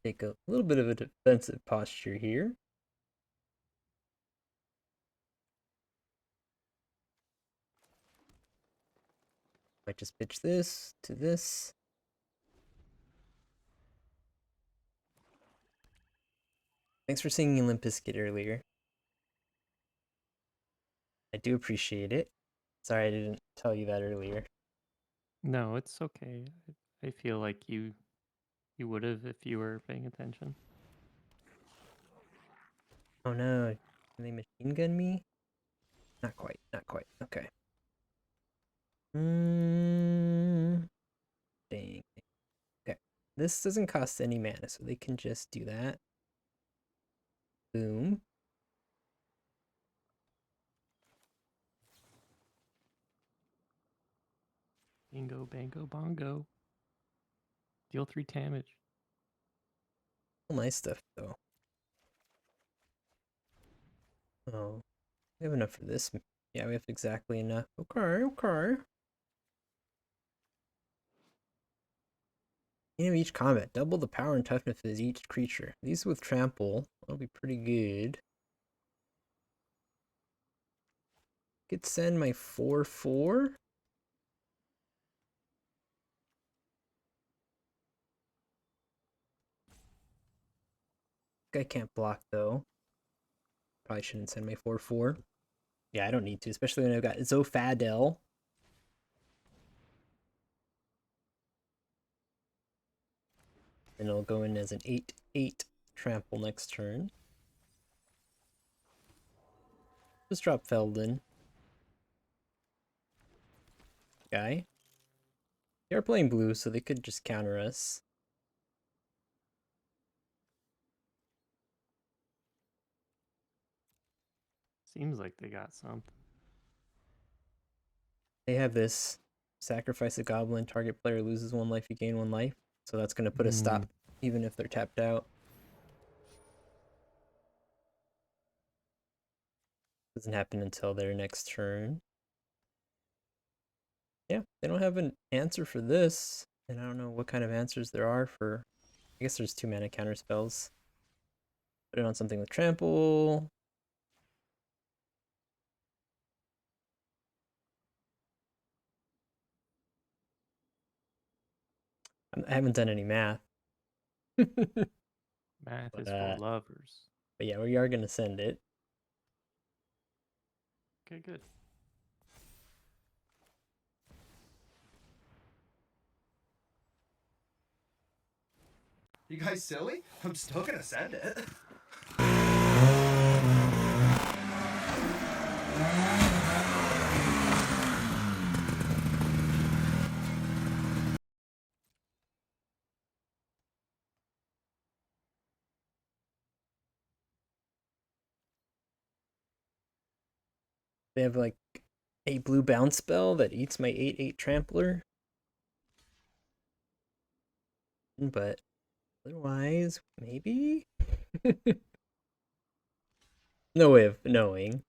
Take a little bit of a defensive posture here. Might just pitch this to this. Thanks for singing Limp Bizkit earlier. I do appreciate it. Sorry I didn't tell you that earlier. No, it's okay. I feel like you would have if you were paying attention. Oh no, can they machine gun me? Not quite, not quite. Okay. Dang. Okay. This doesn't cost any mana, so they can just do that. Boom. Bingo, bango, bongo. Deal 3 damage. All my stuff though. Oh, we have enough for this. Yeah, we have exactly enough. Okay, okay. Beginning of each combat, double the power and toughness of each creature. These with trample, that'll be pretty good. Could send my 4/4. I can't block though. Probably shouldn't send my 4/4. Yeah, I don't need to, especially when I've got Zofadel. And it'll go in as an 8/8 trample next turn. Just drop Feldon. Guy. They are playing blue, so they could just counter us. Seems like they got something. They have this. Sacrifice a goblin, target player loses 1 life, you gain 1 life. So that's going to put a stop, even if they're tapped out. Doesn't happen until their next turn. Yeah, they don't have an answer for this. And I don't know what kind of answers there are for... I guess there's 2 mana counter spells. Put it on something with trample. I haven't done any math. Math is for But lovers. yeah, we are gonna send it. Okay, good. You guys silly? I'm still gonna send it. They have like a blue bounce spell that eats my 8/8 trampler. But otherwise, maybe? No way of knowing.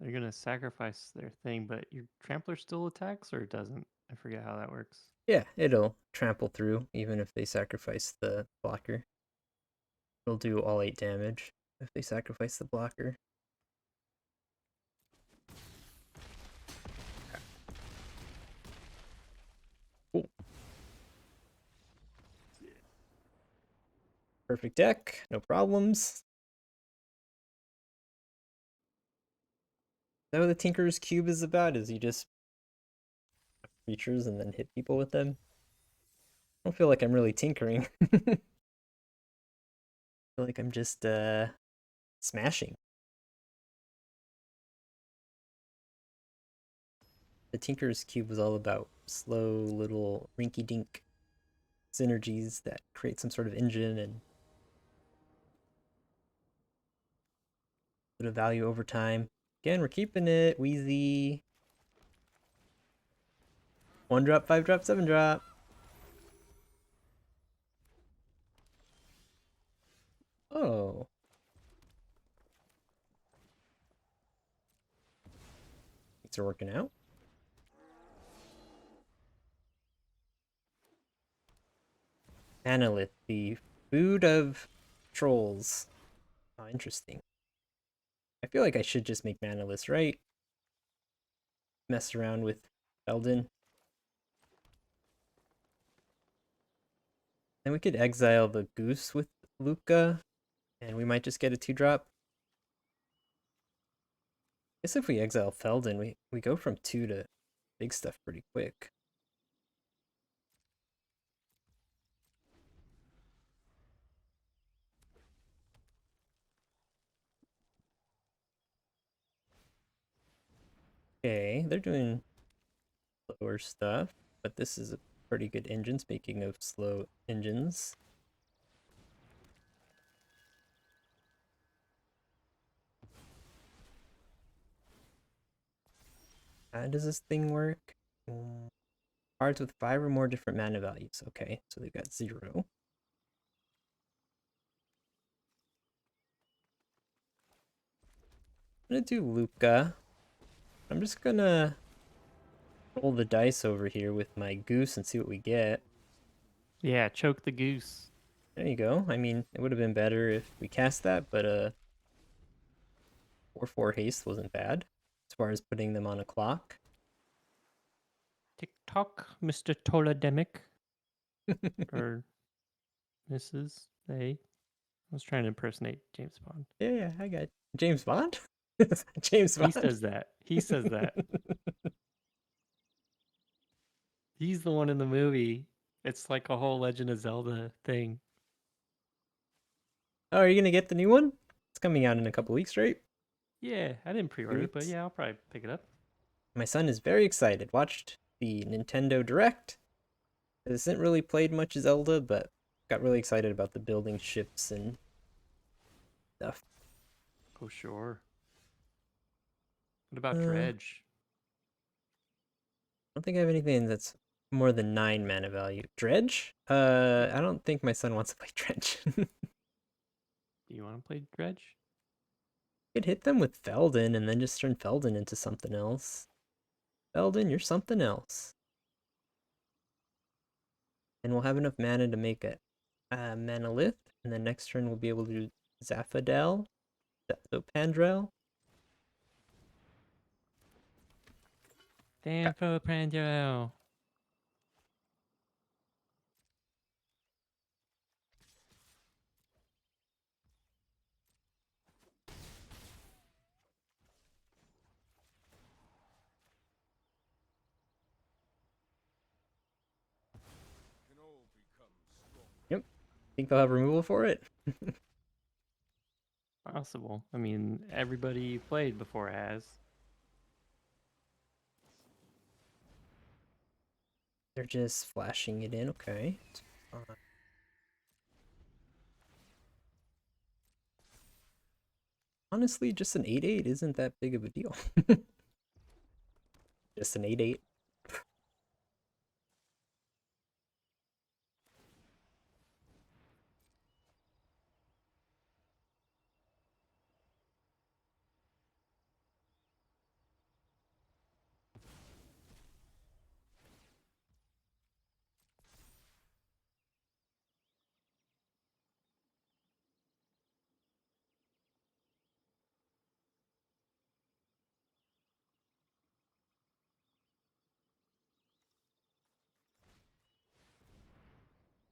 They're gonna sacrifice their thing, but your trampler still attacks or it doesn't? I forget how that works. Yeah, it'll trample through even if they sacrifice the blocker. It'll do all 8 damage if they sacrifice the blocker. Cool. Perfect deck, no problems. Is that what the Tinker's Cube is about? Is you just creatures and then hit people with them? I don't feel like I'm really tinkering. I feel like I'm just smashing. The Tinker's Cube was all about slow little rinky-dink synergies that create some sort of engine and bit of value over time. Again, we're keeping it. Wheezy. 1 drop, 5 drop, 7 drop. Oh. Things are working out. Manolith, the food of trolls. Oh, interesting. I feel like I should just make Manoliths, right? Mess around with Eldon. Then we could exile the goose with Luca, and we might just get a 2-drop. I guess if we exile Feldon, we go from 2 to big stuff pretty quick. Okay, they're doing slower stuff, but this is a pretty good engine, speaking of slow engines. How does this thing work? Cards with 5 or more different mana values. Okay, so they've got 0. I'm gonna do Luca. I'm just gonna roll the dice over here with my goose and see what we get. Yeah, choke the goose. There you go. I mean, it would have been better if we cast that, but 4/4 haste wasn't bad as far as putting them on a clock. Tick tock, Mr. Tolademic. Or Mrs. A. I was trying to impersonate James Bond. Yeah, I got James Bond. James He Bond. says that. He says that. He's the one in the movie. It's like a whole Legend of Zelda thing. Oh, are you gonna get the new one? It's coming out in a couple weeks, right? Yeah, I didn't pre-order it, but Weeks. yeah, I'll probably pick it up. My son is very excited. Watched the Nintendo Direct. Hasn't really played much Zelda, but got really excited about the building ships and stuff. Oh, sure. What about I Dredge? don't think I have anything that's more than 9 mana value. Dredge? Yeah. I don't think my son wants to play Dredge. Do you want to play Dredge? Could hit them with Feldon and then just turn Feldon into something else. Feldon, you're something else. And we'll have enough mana to make a Manalith, and then next turn we'll be able to do Zaphadel, Pandrel. Dan for Prangelo. Yep. Think they'll have removal for it? Possible. I mean, everybody played before has. They're just flashing it in. Okay. Honestly, just an 8/8 isn't that big of a deal. Just an 8/8.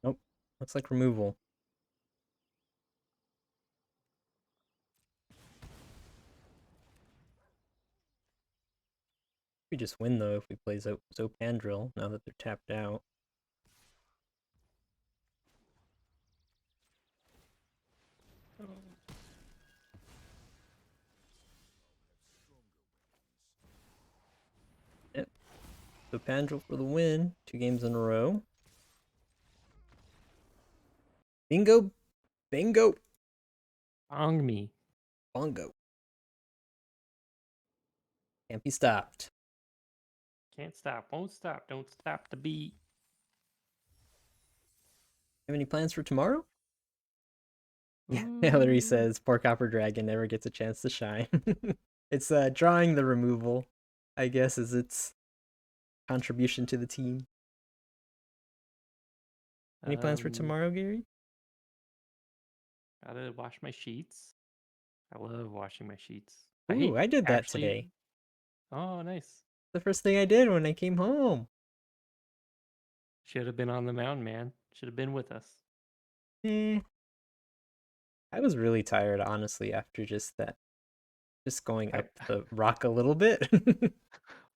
Nope. Looks like removal. We just win though if we play Zopandrel now that they're tapped out. Yep. Zopandrel for the win. 2 games in a row. Bingo. Bingo. Bong me. Bongo. Can't be stopped. Can't stop, won't stop, don't stop the beat. Have any plans for tomorrow? Yeah, Ooh. Hillary says poor Copper Dragon never gets a chance to shine. It's drawing the removal, I guess, is its contribution to the team. Any plans for Um, tomorrow, Gary? gotta wash my sheets. I love washing my sheets. I Ooh, hate I did that actually. today. Oh, nice. The first thing I did when I came home. Should have been on the mountain, man. Should have been with us. Eh, I was really tired, honestly, after just that. Just going I up the rock a little bit.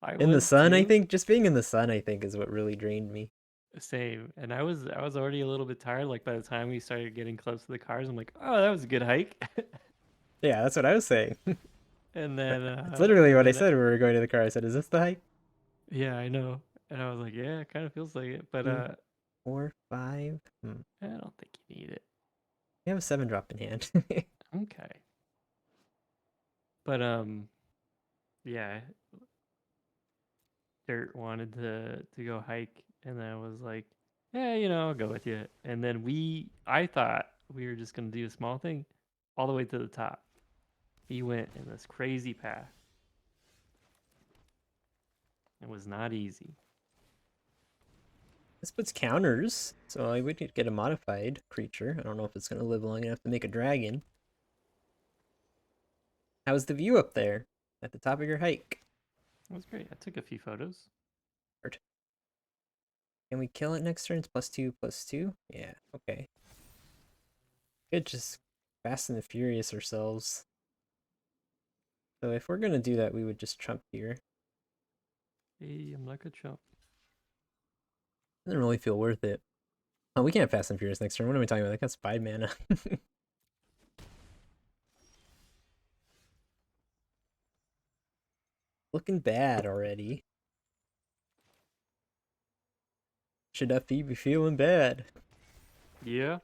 I In the was sun, I too. think. Just being in the sun, I think, is what really drained me. Same. And I was already a little bit tired. Like by the time we started getting close to the cars, I'm like, oh, that was a good hike. Yeah, that's what I was saying. And then That's literally and what I then said when we were going to the car. I said, "Is this the hike?" yeah, I know. And I was like, yeah, it kind of feels like it. But 2, 4, 5. I don't think you need it. We have a 7 drop in hand. Okay. But yeah, Dirt wanted to go hike, and then I was like, yeah, I'll go with you. And then I thought we were just gonna do a small thing, all the way to the top. He went in this crazy path. It was not easy. This puts counters, so I would get a modified creature. I don't know if it's going to live long enough to make a dragon. How's the view up there at the top of your hike? It was great. I took a few photos. Can we kill it next turn? It's +2/+2. Yeah, okay. Good, just Fast and the Furious ourselves. So if we're gonna do that, we would just trump here. Hey, I'm like a chump. Doesn't really feel worth it. Oh, we can't Fast and Furious next turn. What are we talking about? That costs 5 mana. Looking bad already. Should FP be feeling bad? Yeah.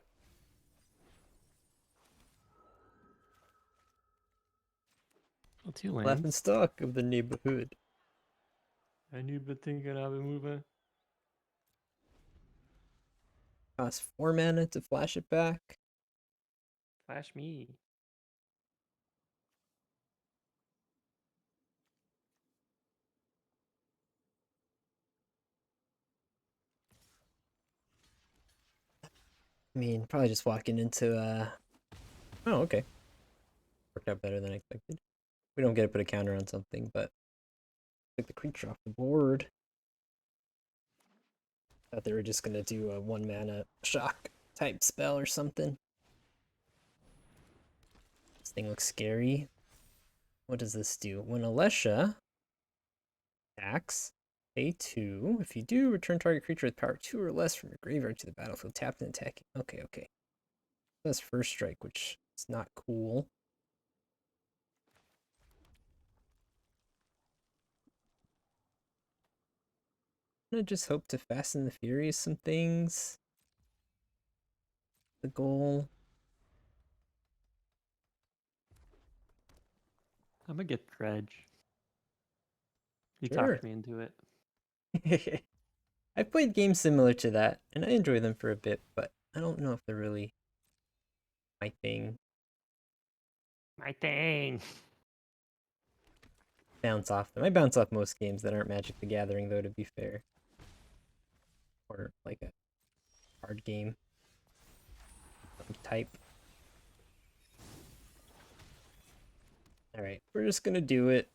Well, 2 lands. Laughing stock of the neighborhood. I knew, but thinking I've been moving. Costs 4 mana to flash it back. Flash me. I mean, probably just walking into oh, okay. Worked out better than I expected. We don't get to put a counter on something, but take the creature off the board. Thought they were just gonna do a 1 mana shock type spell or something. This thing looks scary. What does this do? When Alesha attacks, pay 2. If you do, return target creature with power 2 or less from your graveyard to the battlefield, tapped and attacking. Okay, okay. That's first strike, which is not cool. I'm gonna just hope to Fast and the Furious some things. The goal. I'm gonna get Dredge. You Sure. talked me into it. I've played games similar to that, and I enjoy them for a bit, but I don't know if they're really my thing. My thing. Bounce off them. I bounce off most games that aren't Magic the Gathering, though, to be fair. Or like a card game type. Alright, we're just gonna do it.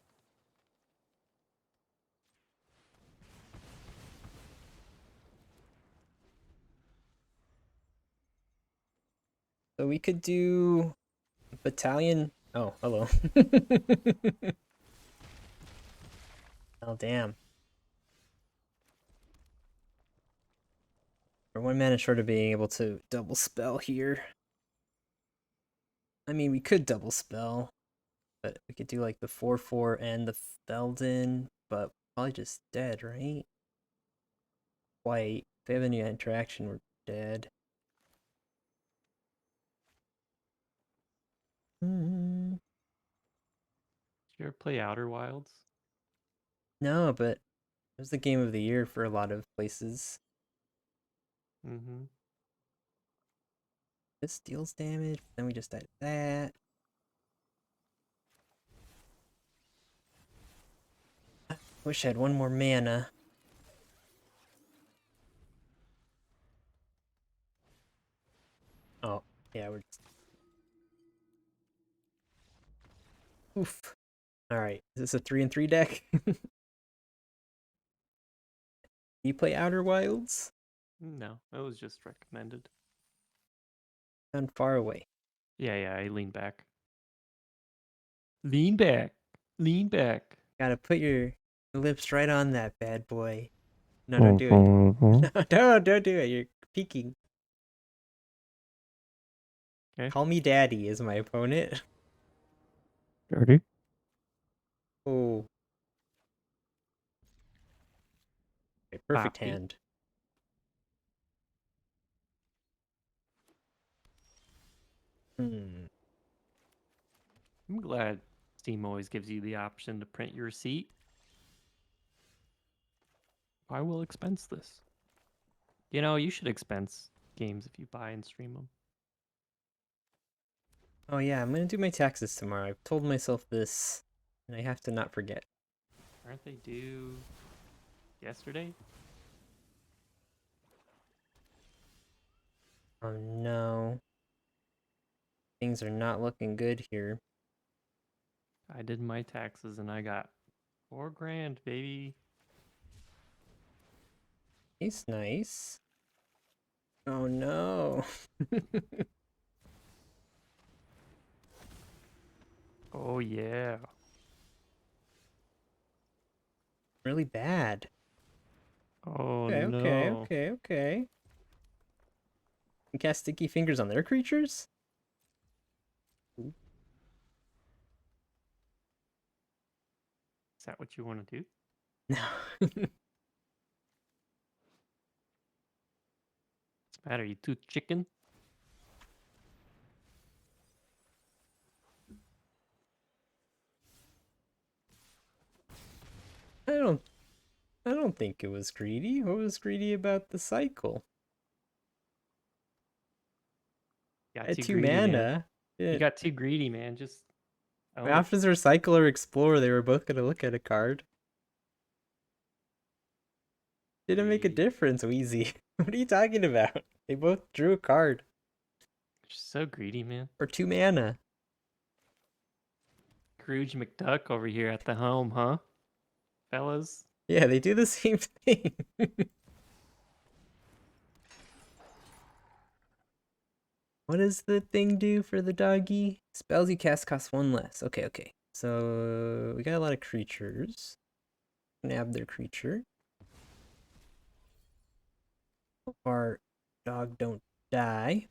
So we could do Battalion. Oh, hello. Oh, damn. We're 1 mana short of being able to double spell here. I mean, we could double spell, but we could do like the 4/4 and the Felden, but probably just dead, right? White. If they have any interaction, we're dead. Mm. Did you ever play Outer Wilds? No, but it was the game of the year for a lot of places. Mm-hmm. This deals damage, then we just died that. Wish I had 1 more mana. Oof. All right. Is this a 3-3 deck? You play Outer Wilds? No, it was just recommended. Sound far away. Yeah, I lean back. Lean back. Lean back. Gotta put your lips right on that bad boy. No, don't do it. No, don't do it. You're peeking. Okay. Call me daddy is my opponent. Dirty. Oh. Okay, perfect Poppy. hand. Hmm. I'm glad Steam always gives you the option to print your receipt. I will expense this. You know, you should expense games if you buy and stream them. Oh yeah, I'm gonna do my taxes tomorrow. I've told myself this, and I have to not forget. Aren't they due yesterday? Oh no. Things are not looking good here. I did my taxes and I got $4,000, baby. It's nice. Oh no. Oh yeah. Really bad. Oh Okay, okay, no. okay, okay. You cast sticky fingers on their creatures? Ooh. Is that what you want to do? No. What's the matter? You too chicken? I don't I don't think it was greedy. What was greedy about the cycle? Got I had too 2 greedy, man. mana. You Yeah. got too greedy, man. Just own it. After their cycle or explore, they were both gonna look at a card. Didn't make a Greedy. difference, Wheezy. What are you talking about? They both drew a card You're so greedy, man. for 2 mana. Scrooge McDuck over here at the home, huh? Fellas? Yeah, they do the same thing. What does the thing do for the doggy? Spells you cast cost 1 less. Okay, okay. So we got a lot of creatures. Nab their creature. Hope our dog don't die.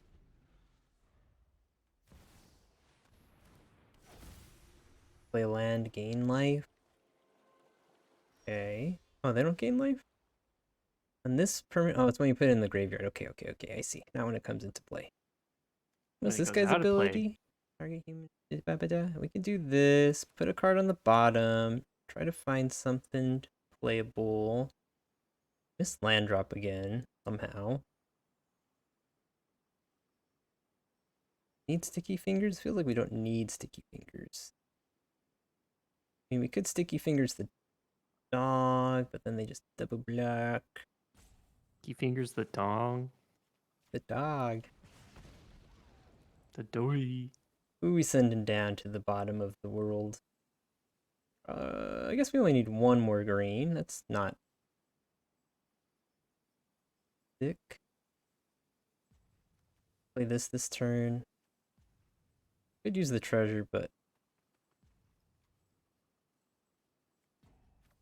Play land, gain life. Okay. Oh, they don't gain life? On this permanent. Oh, it's when you put it in the graveyard. Okay, okay, okay. I see. Not when it comes into play. When What's it this goes guy's out of play. ability? Target human. We can do this. Put a card on the bottom. Try to find something playable. Miss land drop again, somehow. Need sticky fingers? Feels like we don't need sticky fingers. I mean, we could sticky fingers the dog, but then they just double block. Key fingers the dong. The dog. The dory. Who are we sending down to the bottom of the world? I guess we only need 1 more green. That's not thick. Play this turn. Could use the treasure, but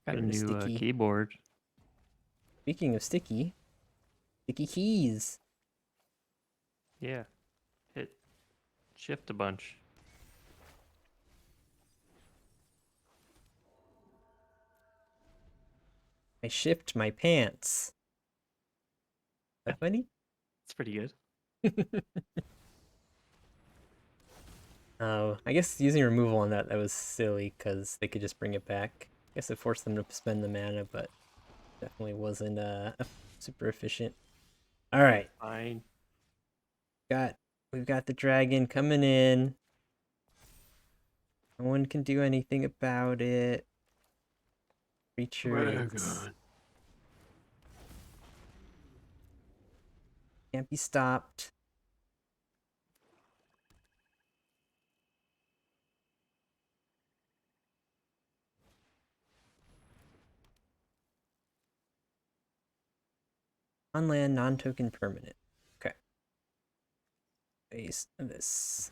Got get a rid of new sticky. keyboard. Speaking of sticky keys. Yeah. Hit shift a bunch. I shipped my pants. Is that funny? It's pretty good. Oh, I guess using removal on that was silly because they could just bring it back. I guess it forced them to spend the mana, but definitely wasn't super efficient. All right, Fine. we've got the dragon coming in. No one can do anything about it. Creature is can't be stopped. On land, non-token permanent. Okay. Base this.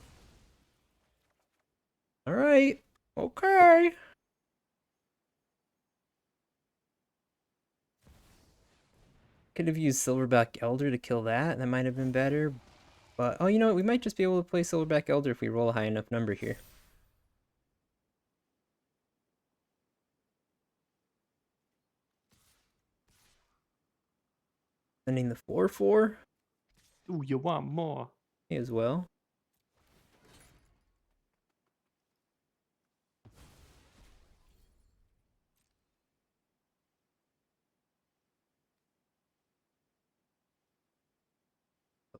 Alright. Okay. Could have used Silverback Elder to kill that. That might have been better. But, oh, you know what? We might just be able to play Silverback Elder if we roll a high enough number here. Sending the 4/4 Ooh, you want more? as well.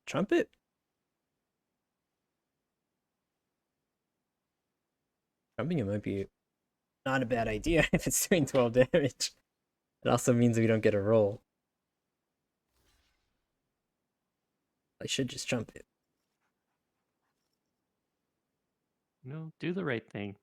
Trumpet. Trumping it might be not a bad idea if it's doing 12 damage. It also means we don't get a roll. I should just trump it. No, do the right thing.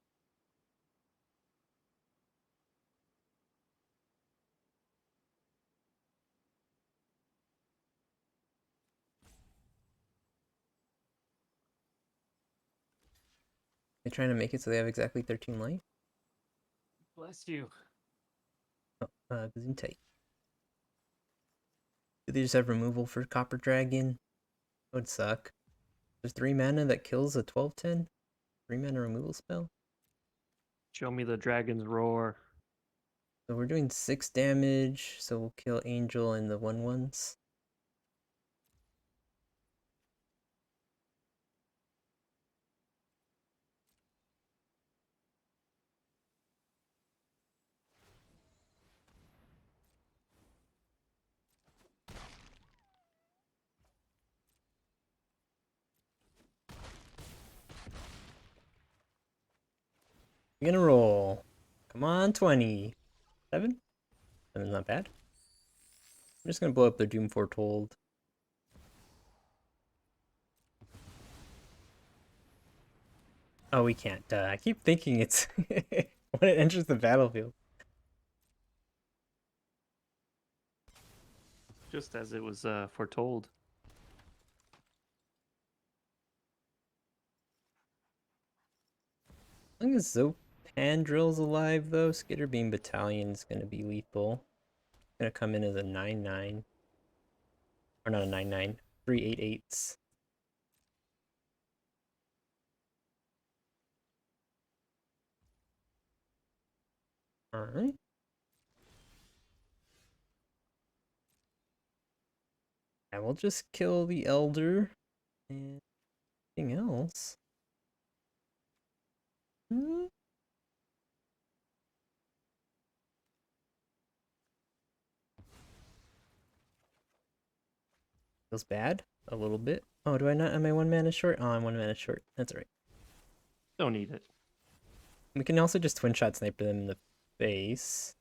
They're trying to make it so they have exactly 13 life. Bless you. Oh, Gesundheit. Do they just have removal for Copper Dragon? That would suck. There's 3 mana that kills a 12/10. 3 mana removal spell. Show me the dragon's roar. So we're doing 6 damage, so we'll kill Angel and the 1/1s. We're gonna roll. Come on, 20. 7? 7's not bad. I'm just gonna blow up their Doom Foretold. Oh, we can't. I keep thinking it's when it enters the battlefield. Just as it was foretold. As long as Zopandrill's alive, though, Skitterbeam Battalion's gonna be lethal. Gonna come in as a 9/9. Or not a 9/9. 3/8/8s. Alright. I will just kill the Elder. And anything else? Hmm? Feels bad. A little bit. Oh, do I not? Am I 1 mana short? Oh, I'm 1 mana short. That's alright. Don't need it. We can also just twin shot sniper them in the face.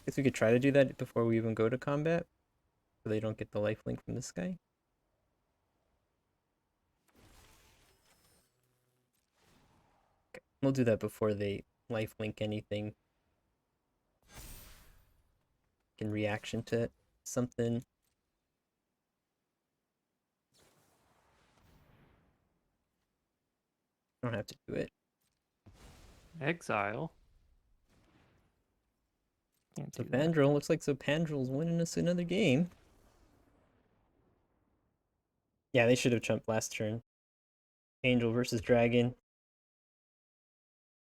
Guess we could try to do that before we even go to combat. So they don't get the lifelink from this guy. Okay. We'll do that before they lifelink anything. In reaction to something. Don't have to do it. Exile. Can't So do that. Pandrel looks like Pandrel's winning us another game. Yeah, they should have chumped last turn. Angel versus Dragon.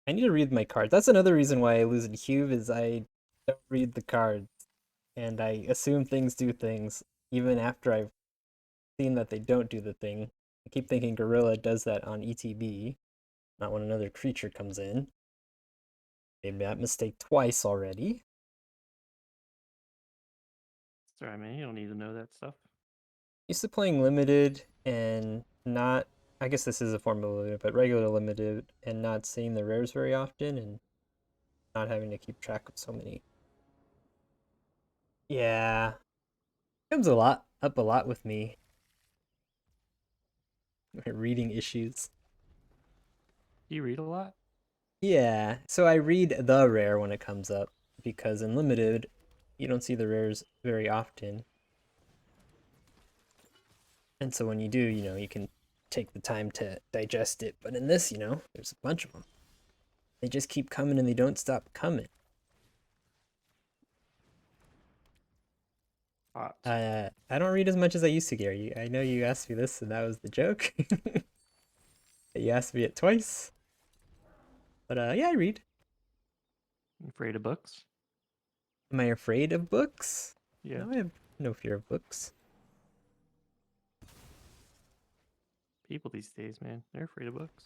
I need to read my cards. That's another reason why I lose in Cube is I don't read the cards. And I assume things do things even after I've seen that they don't do the thing. I keep thinking Gorilla does that on ETB, not when another creature comes in. Made that mistake twice already. Sorry, man. You don't need to know that stuff. Used to playing limited and not, I guess this is a form of limited, but regular limited and not seeing the rares very often and not having to keep track of so many. Yeah, comes up a lot with me. My reading issues. Do you read a lot? Yeah, so I read the rare when it comes up because in limited, you don't see the rares very often. And so when you do, you can take the time to digest it. But in this, there's a bunch of them. They just keep coming and they don't stop coming. Hot. I don't read as much as I used to, Gary. I know you asked me this, and that was the joke. You asked me it twice. But yeah, I read. Afraid of books? Am I afraid of books? Yeah. No, I have no fear of books. People these days, man, they're afraid of books.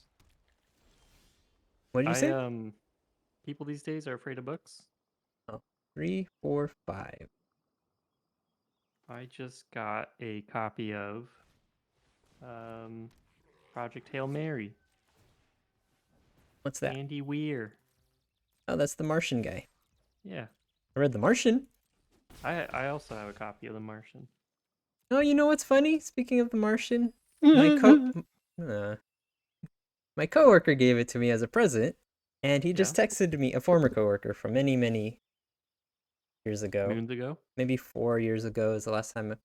What did you say? People these days are afraid of books. Oh, 3, 4, 5. I just got a copy of Project Hail Mary. What's that? Andy Weir. Oh, that's the Martian guy. Yeah. I read The Martian. I also have a copy of The Martian. Oh, you know what's funny? Speaking of The Martian, my co uh, my coworker gave it to me as a present, and he just texted me, a former coworker from many, many years ago. Moons ago. Maybe 4 years ago is the last time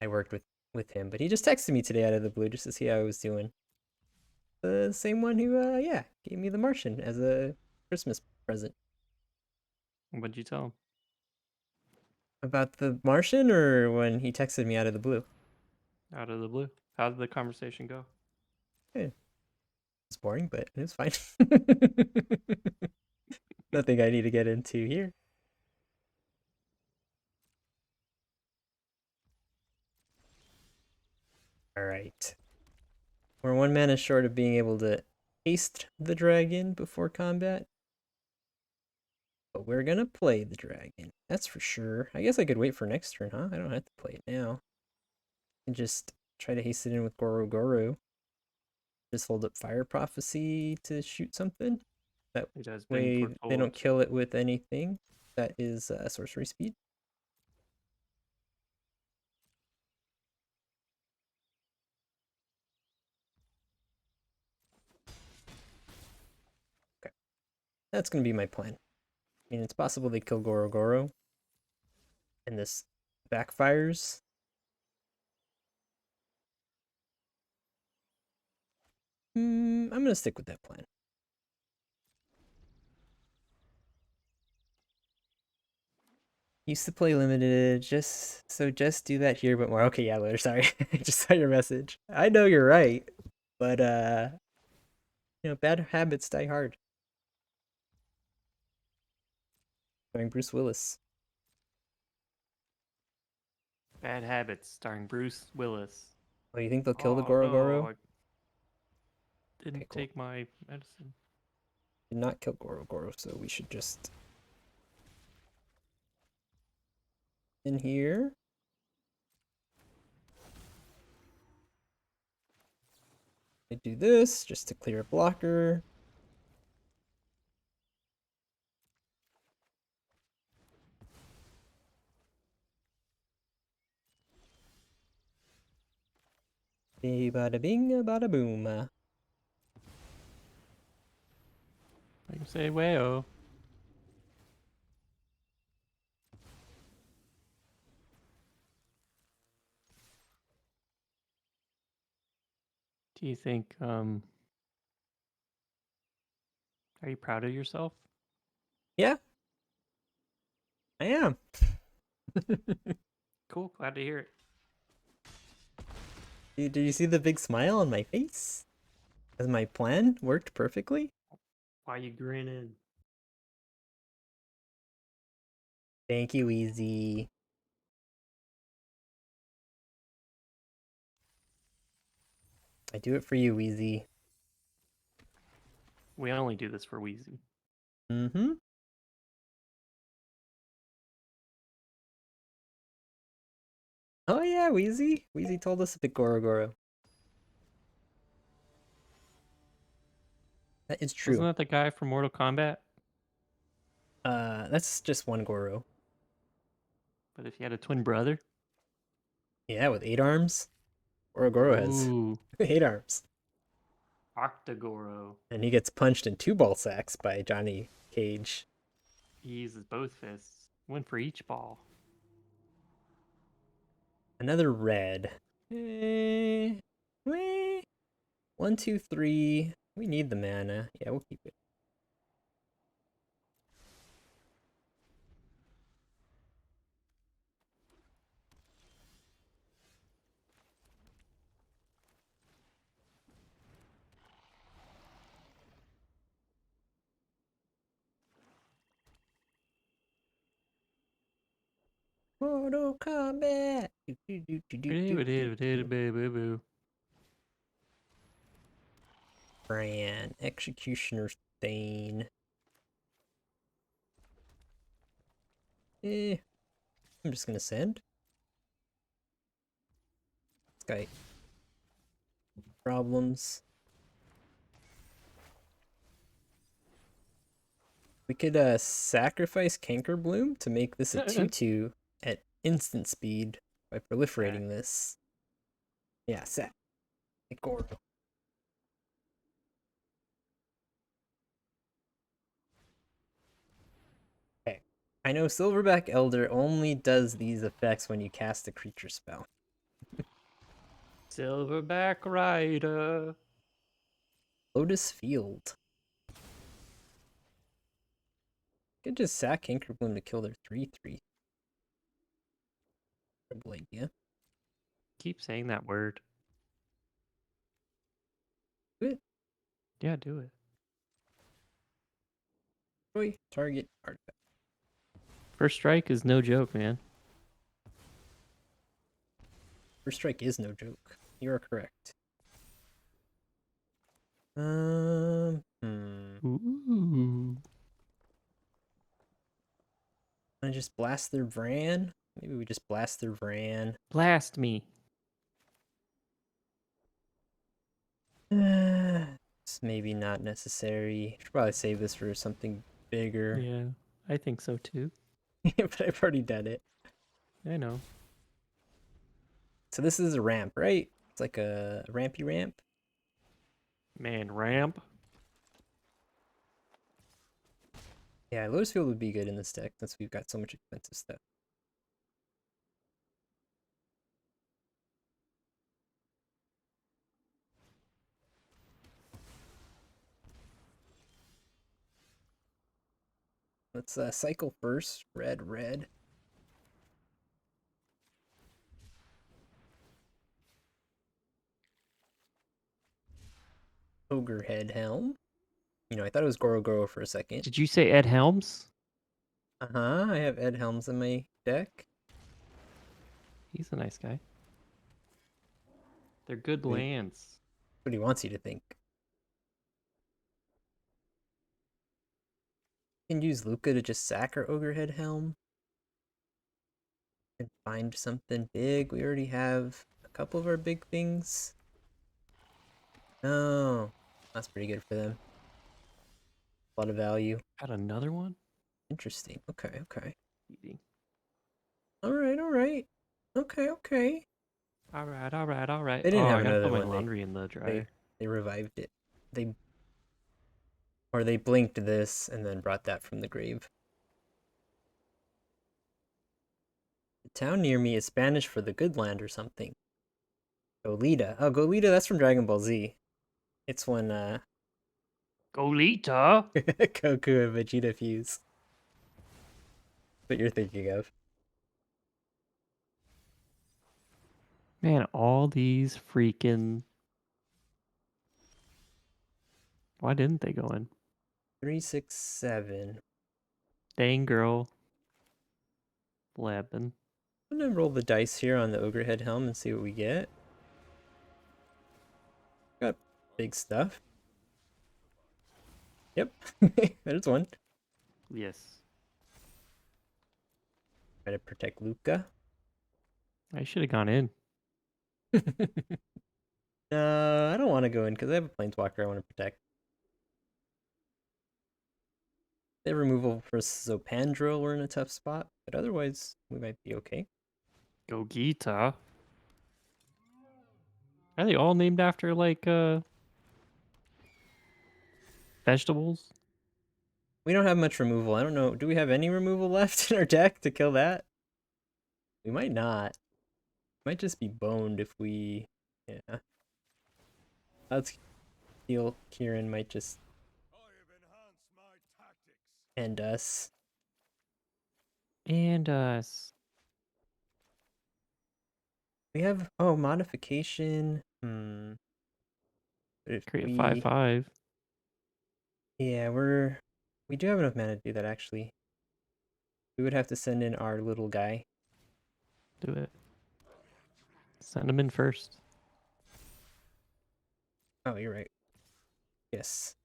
I worked with him. But he just texted me today out of the blue just to see how I was doing. The same one who, yeah, gave me The Martian as a Christmas present. What'd you tell him? About The Martian, or when he texted me out of the blue? Out of the blue. How did the conversation go? Yeah. It's boring, but it was fine. Nothing I need to get into here. All right. We're 1 mana short of being able to haste the dragon before combat. But we're gonna play the dragon. That's for sure. I guess I could wait for next turn, huh? I don't have to play it now. And just try to haste it in with Goro-Goro. Just hold up Fire Prophecy to shoot something. That It has been way they foretold. don't kill it with anything. That is sorcery speed. Okay. That's gonna be my plan. I mean, it's possible they kill Goro-Goro. And this backfires. I'm gonna stick with that plan. Used to play limited, just do that here, but more. Okay, yeah, later. Sorry, I just saw your message. I know you're right, but bad habits die hard. Going Bruce Willis. Bad Habits, starring Bruce Willis. Oh, you think they'll kill the Oh no, Goro-Goro? I didn't Okay, cool. take my medicine. Did not kill Goro-Goro, so we should just in here. I do this just to clear a blocker. Bada bing, bada boom. I can say wayo. Do you think are you proud of yourself? Yeah, I am. Cool, glad to hear it. Did you see the big smile on my face? As my plan worked perfectly? Why you grinning? Thank you, Easy. I do it for you, Easy. We only do this for Wheezy. Mm-hmm. Oh yeah, Wheezy. Wheezy told us about Goro-Goro. That is Wasn't true. that the guy from Mortal Kombat? That's just one Goro. But if you had a twin brother? Yeah, with 8 arms. Goro-Goro has Ooh, 8 arms. Octagoro. And he gets punched in 2 ball sacks by Johnny Cage. He uses both fists. One for each ball. Another red. Eh, weh. 1, 2, 3. We need the mana. Yeah, we'll keep it. Mortal Kombat. Boo. Bran, Executioner Thane. I'm just gonna send. This guy problems. We could sacrifice Cankerbloom to make this a 2/2 at instant speed by proliferating this. Yeah, sack. Goro. Okay. I know Silverback Elder only does these effects when you cast a creature spell. Silverback Rider. Lotus Field. Could just sack Cankerbloom to kill their 3/3. Terrible idea. Keep saying that word. Do it. Yeah, do it. Destroy target artifact. First strike is no joke, man. First strike is no joke. You are correct. Hmm. Ooh. Wanna just blast their Vran? Maybe we just blast their Vran. Blast me. It's maybe not necessary. Should probably save this for something bigger. Yeah, I think so too. But I've already done it. I know. So this is a ramp, right? It's like a rampy ramp. Man, ramp. Yeah, Lotus Field would be good in this deck since we've got so much expensive stuff. Let's cycle first. Red, red. Ogre Head Helm. You know, I thought it was Goro-Goro for a second. Did you say Ed Helms? Uh-huh, I have Ed Helms in my deck. He's a nice guy. They're good Wait. lands. What he wants you to think. You can use Luca to just sack our Ogre Head Helm. And find something big. We already have a couple of our big things. No, that's pretty good for them. A lot of value. Got another one? Interesting. Okay, okay. Eating. Alright, alright. Okay, okay. Alright, alright, alright. They didn't Oh, have I gotta another put my one. laundry in the dryer. They revived it. They blinked this and then brought that from the grave. The town near me is Spanish for the good land or something. Goleta. Oh, Goleta, that's from Dragon Ball Z. It's when Goleta! Goku and Vegeta fuse. What you're thinking of. Man, all these freaking... Why didn't they go in? 3, 6, 7. Dang girl. 11. I'm gonna roll the dice here on the Ogre Head Helm and see what we get. Got big stuff. Yep, there's one. Yes. Try to protect Luca. I should have gone in. No, I don't want to go in because I have a Planeswalker I want to protect. Their removal for Zopandrel, we're in a tough spot, but otherwise we might be okay. Gogeta. Are they all named after, like, vegetables? We don't have much removal. I don't know. Do we have any removal left in our deck to kill that? We might not. Might just be boned if we. Yeah. Let's heal. Kieran might just end us. And We have modification. But if create a we 5/5. yeah, we do have enough mana to do that actually. We would have to send in our little guy. Do it. Send him in first. Oh, you're right. Yes.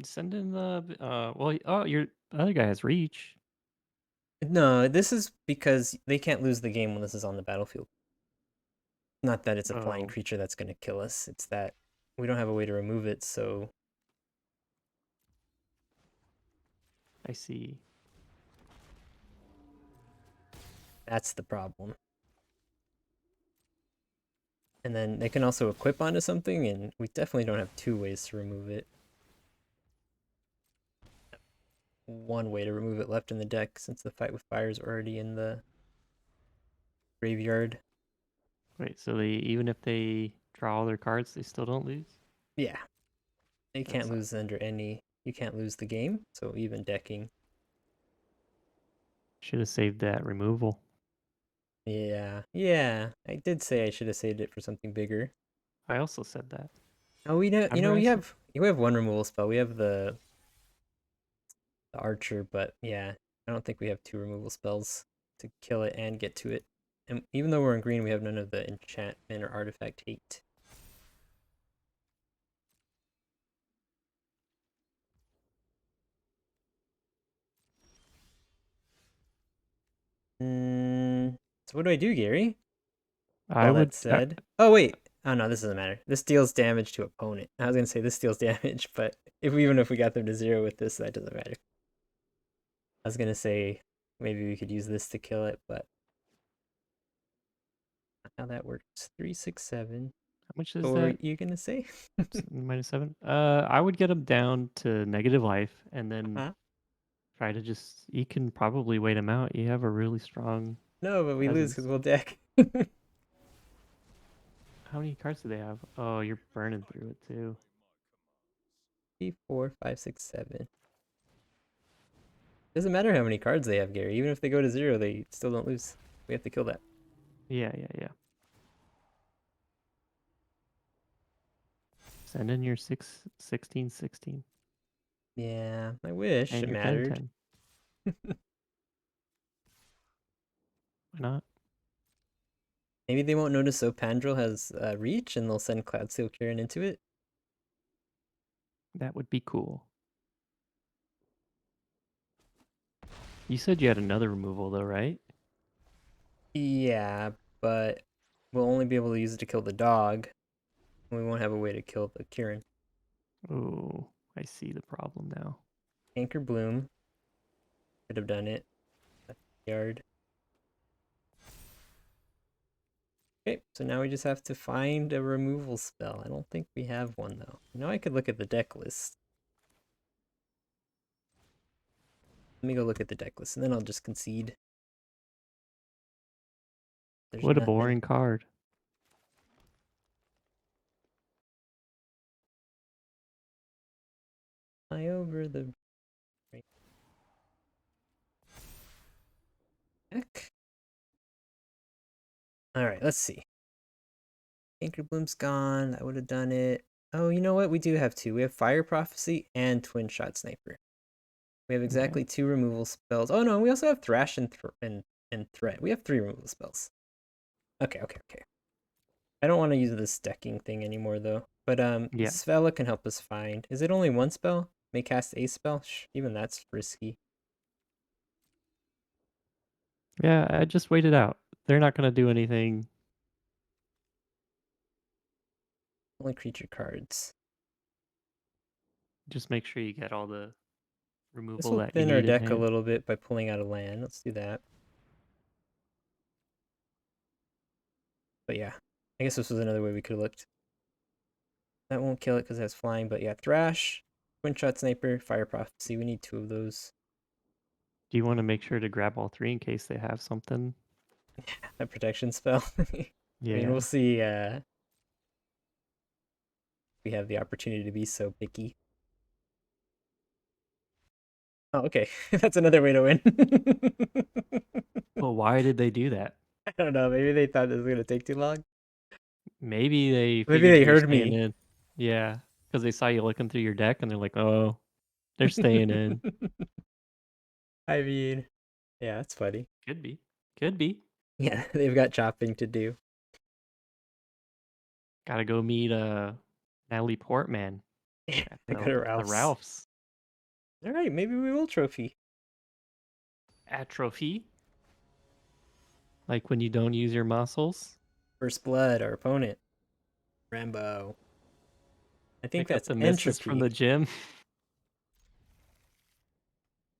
Send in the well. Oh, your other guy has reach. No, this is because they can't lose the game when this is on the battlefield. Not that it's a flying Oh, creature that's going to kill us. It's that we don't have a way to remove it, so I see. that's the problem. And then they can also equip onto something, and we definitely don't have two ways to remove it. One way to remove it left in the deck, since the Fight with Fire is already in the graveyard. Wait, so they even if they draw all their cards, they still don't lose? Yeah, they That can't sucks. lose under any. You can't lose the game, so even decking. Should have saved that removal. Yeah. I did say I should have saved it for something bigger. I also said that. Oh, Remember I said we have one removal spell. We have the archer, but yeah, I don't think we have two removal spells to kill it and get to it. And even though we're in green, we have none of the enchantment or artifact hate. So what do I do, Gary? I All would. that said, oh wait, oh no, this doesn't matter. This deals damage to opponent. I was gonna say this deals damage, but even if we got them to zero with this, that doesn't matter. I was gonna say maybe we could use this to kill it, but not how that works. 3, 6, 7. How much is What were that? you gonna say? -7. I would get him down to negative life, and then Huh? try to just. You can probably wait him out. You have a really strong No, but we lose because presence. we'll deck. How many cards do they have? Oh, you're burning through it too. 3, 4, 5, 6, 7. Doesn't matter how many cards they have, Gary. Even if they go to zero, they still don't lose. We have to kill that. Yeah. Send in your 16, 16. Yeah, I wish And it your 10, mattered. 10. Why not? Maybe they won't notice Opandrel has reach and they'll send Cloudsteel Kieran into it. That would be cool. You said you had another removal though, right? Yeah, but we'll only be able to use it to kill the dog. We won't have a way to kill the Kieran. Oh, I see the problem now. Anchor Bloom could have done it. Yard. Okay, so now we just have to find a removal spell. I don't think we have one though. I could look at the deck list. Let me go look at the deck list and then I'll just concede. There's What a nothing. boring card. Fly over the deck. Alright, let's see. Anchor Bloom's gone. That would have done it. Oh, you know what? We do have two. We have Fire Prophecy and Twin Shot Sniper. We have Okay. exactly two removal spells. Oh no, we also have Thrash and Threat. We have three removal spells. Okay. I don't want to use this decking thing anymore though. But Yeah. Svella can help us find. Is it only one spell? May cast a spell? Even that's risky. Yeah, I just wait it out. They're not gonna do anything. Only creature cards. Just make sure you get all the This removal will that you thin our need in deck a hand. little bit by pulling out a land. Let's do that. But yeah, I guess this was another way we could have looked. That won't kill it because it has flying, but yeah, Thrash, Twin Shot Sniper, Fire Prophecy. We need two of those. Do you want to make sure to grab all three in case they have something? That protection spell. I mean, Yeah. we'll see. We have the opportunity to be so picky. Oh, okay. That's another way to win. Well, why did they do that? I don't know. Maybe they thought it was gonna take too long. Maybe they Maybe figured they you were heard staying me. in. Yeah, because they saw you looking through your deck and they're like, oh, they're staying in. I mean, yeah, that's funny. Could be. Could be. Yeah, they've got chopping to do. Gotta go meet Natalie Portman at I go to the Ralph's. Ralph's. All right, maybe we will trophy. Atrophy. Like when you don't use your muscles. First blood, our opponent, Rambo. I think Pick up that's the misses from entropy. the gym.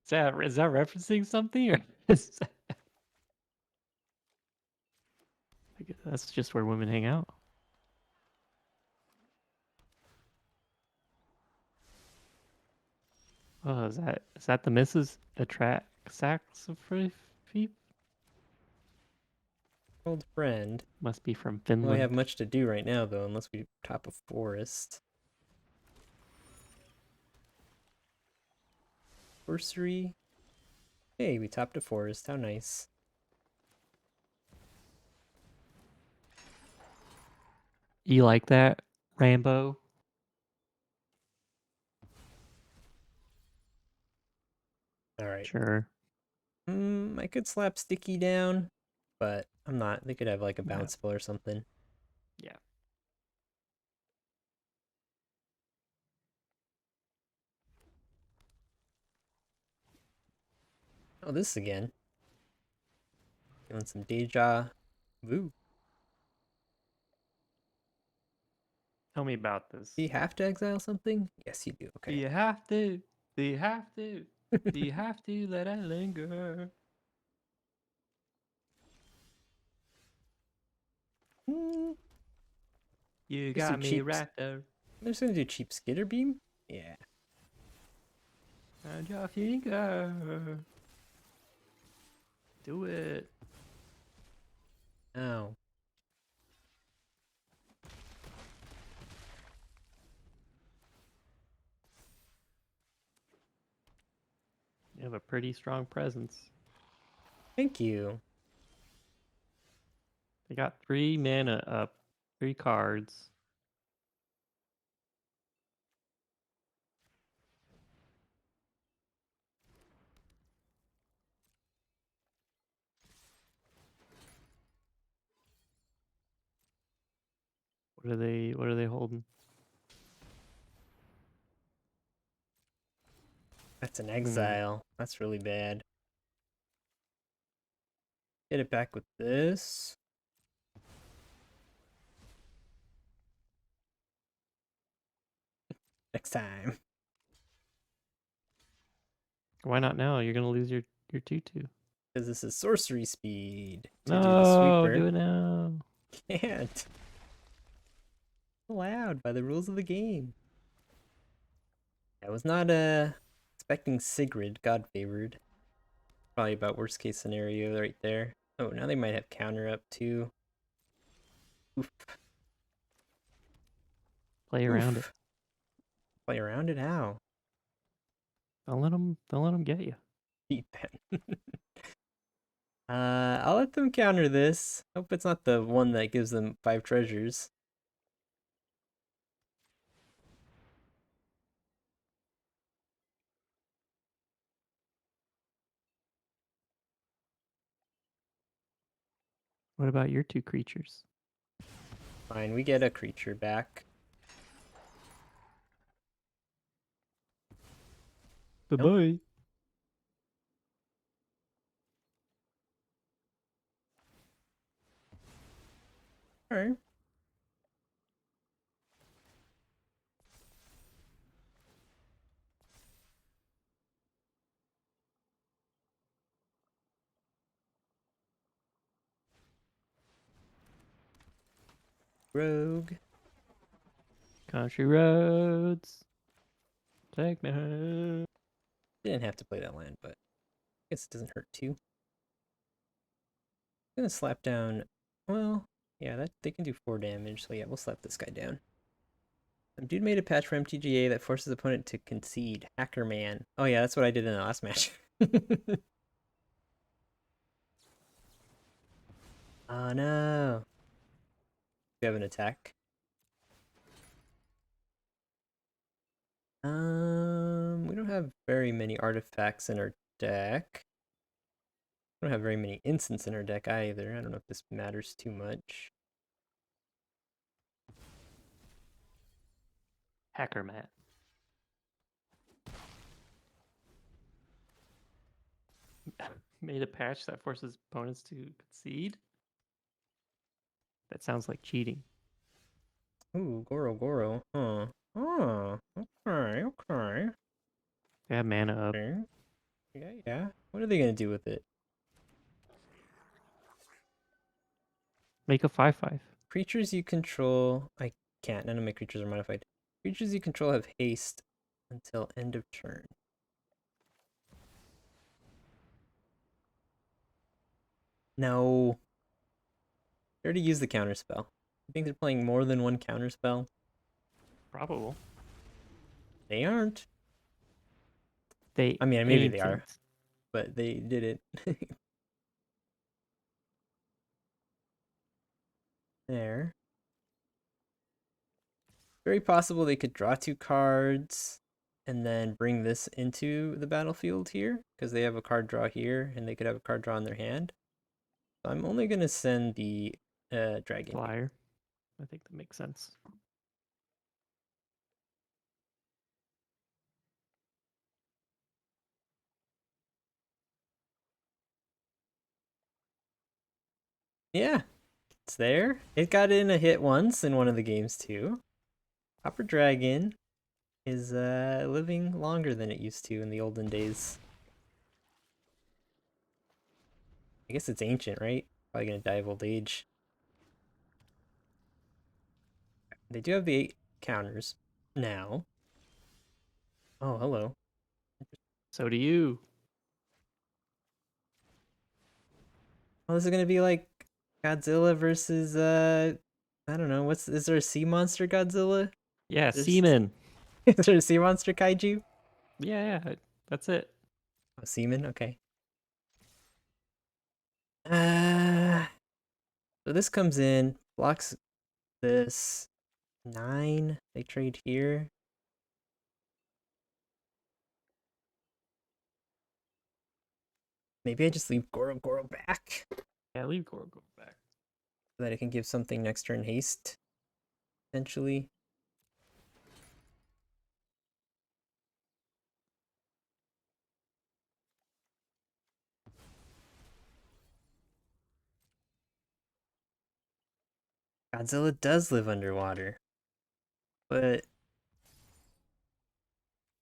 Is that referencing something? Or I guess that's just where women hang out. Oh, is that the misses? Attract saxophone? Old friend. Must be from We don't really have Finland. much to do right now, though, unless we top a forest. Sorcery. Hey, we topped a forest. How nice. You like that, Rambo? All right. Sure. I could slap Sticky down, but I'm not. They could have like a Yeah. bounce spell or something. Yeah. Oh, this again. Feeling some deja vu. Tell me about this. Do you have to exile something? Yes, you do. Do Okay. you have to? Do you have to? Do you have to let it linger? Mm, You let's do got me cheap. right there. I'm just gonna do cheap skitter beam. Yeah. And your finger. Do it. Ow. You have a pretty strong presence. Thank you. They got 3 mana up, 3 cards. What are they holding? That's an exile. That's really bad. Get it back with this. Next time. Why not now? You're gonna lose your 2/2. Because this is sorcery speed to do the No, sweeper. do it now. Can't. Allowed by the rules of the game. I was not expecting Sigrid, God favored. Probably about worst case scenario right there. Oh, now they might have counter up too. Oof. Play around it. Oof. Play around it? How? Don't let them get you. Beat them. I'll let them counter this. Hope it's not the one that gives them 5 treasures. What about your 2 creatures? Fine, we get a creature back. Bye Nope. bye. Alright. Rogue. Country roads. Take me home. Didn't have to play that land, but I guess it doesn't hurt too. gonna slap down. Well, yeah, that they can do 4 damage. So yeah, we'll slap this guy down. Some dude made a patch for MTGA that forces opponent to concede. Hacker man. Oh yeah, that's what I did in the last match. Oh no. We have an attack. We don't have very many artifacts in our deck. We don't have very many instants in our deck either. I don't know if this matters too much. Hacker Matt. Made a patch that forces opponents to concede? That sounds like cheating. Ooh, Goro-Goro. Huh. Oh, okay, okay. They have mana up. Okay. Yeah, yeah. What are they gonna do with it? Make a 5/5. Creatures you control. I can't. None of my creatures are modified. Creatures you control have haste until end of turn. No. They already used the counter spell. I think they're playing more than one counter spell. Probable. They aren't. They I mean, maybe they ain't. are, but they did it. There. Very possible they could draw 2 cards and then bring this into the battlefield here because they have a card draw here and they could have a card draw in their hand. So I'm only gonna send the dragon here. Flyer. I think that makes sense. Yeah, it's there. It got in a hit once in one of the games too. Copper Dragon is living longer than it used to in the olden days. I guess it's ancient, right? Probably gonna die of old age. They do have the 8 counters now. Oh, hello. So do you. Oh, this is gonna be like Godzilla versus I don't know. Is there a sea monster Godzilla? Yeah, There's Seaman. is there a sea monster kaiju? Yeah, that's it. Oh, seaman. Okay. Uh, so this comes in, blocks this 9. They trade here. Maybe I just leave Goro-Goro back Yeah, leave Goro-Goro back. so that it can give something next turn haste, potentially. Godzilla does live underwater, but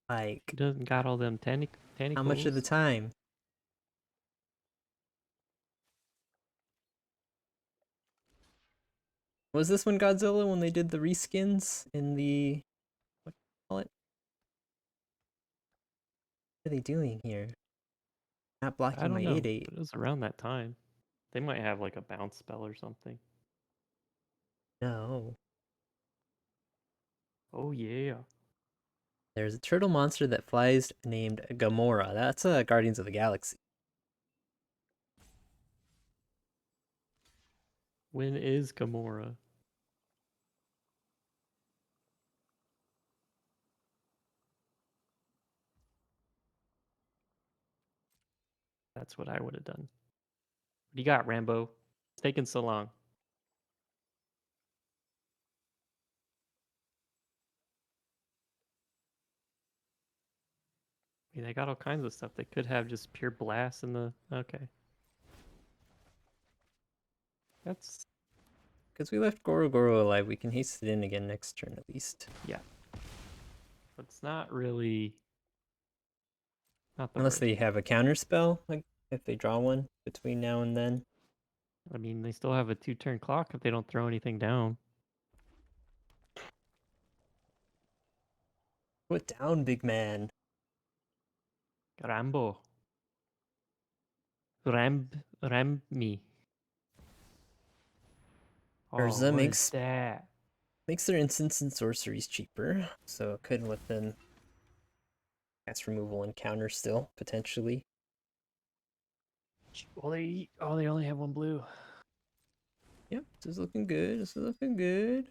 He like, doesn't got all them how much of the tentacles. time? Was this one Godzilla when they did the reskins in the what do you call it? What are they doing here? Not I blocking my don't know, 8/8. but it was around that time. They might have like a bounce spell or something. No. Oh yeah. There's a turtle monster that flies named Gamora. That's Guardians of the Galaxy. When is Gamora? That's what I would have done. What do you got, Rambo? It's taking so long. I mean, they got all kinds of stuff. They could have just pure blast in the. Okay. That's. Because we left Goro-Goro alive, we can haste it in again next turn at least. Yeah. It's not really. Not the Unless worst. they have a counter spell, like if they draw one between now and then. I mean, they still have a 2-turn clock if they don't throw anything down. Put down, big man. Rambo. Ramb me. Oh, Urza what is that? makes their instants and sorceries cheaper, so it could let them cast removal and counter still potentially. Well, they only have one blue. Yep, this is looking good. This is looking good.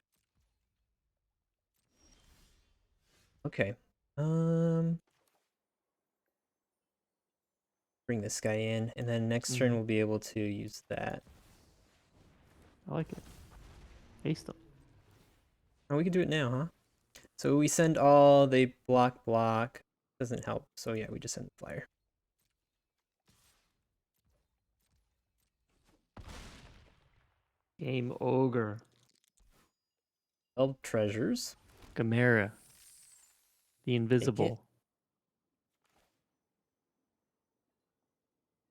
Okay. Bring this guy in, and then next turn we'll be able to use that. I like it. Haste them. Oh, we can do it now, huh? So we send all, they block. Doesn't help. So yeah, we just send the flyer. Game Ogre. Held treasures. Gamera. The Invisible.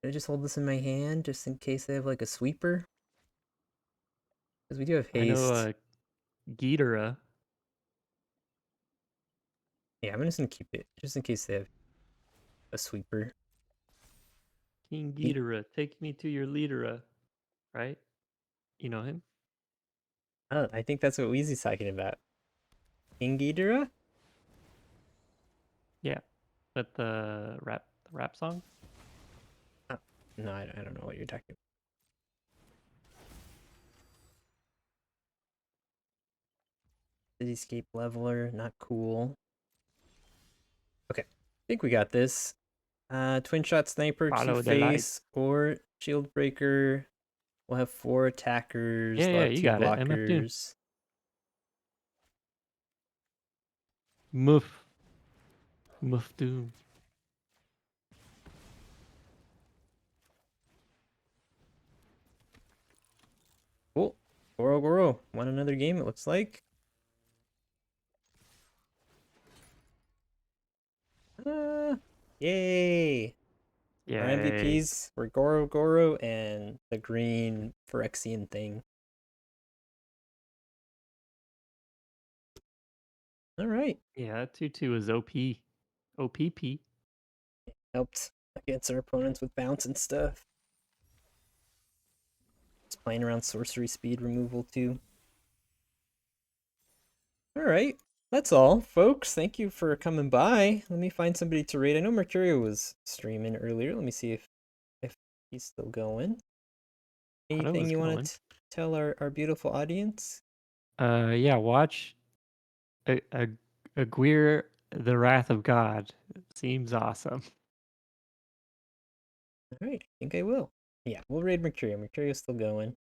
Can I just hold this in my hand just in case they have like a sweeper? Because we do have I know haste. Ghidorah. Yeah, I'm just gonna keep it just in case they have a sweeper. King Ghidorah. Take me to your leader. Right? You know him? Oh, I think that's what Wheezy's talking about. King Ghidorah? Yeah. That the rap song? Oh, no, I don't know what you're talking about. Cityscape leveler, not cool. Okay, I think we got this. Twin shot sniper, Follow two the light. face, or shield breaker. We'll have 4 attackers. They'll Yeah, have you 2 got it. MF Doom. blockers. Muff Doom. Cool. Goro-Goro won another game, it looks like. Yay! Our Yay. MVPs were Goro-Goro and the green Phyrexian thing. All right. Yeah, that 2/2 is OP. OPP. Helped against our opponents with bounce and stuff. Just playing around sorcery speed removal too. All right. That's all, folks. Thank you for coming by. Let me find somebody to raid. I know Mercurio was streaming earlier. Let me see if he's still going. Thought it Anything was you want going. to tell our beautiful audience? Yeah, watch Aguirre, the Wrath of God. Seems awesome. All right, I think I will. Yeah, we'll raid Mercurio. Mercurio's still going.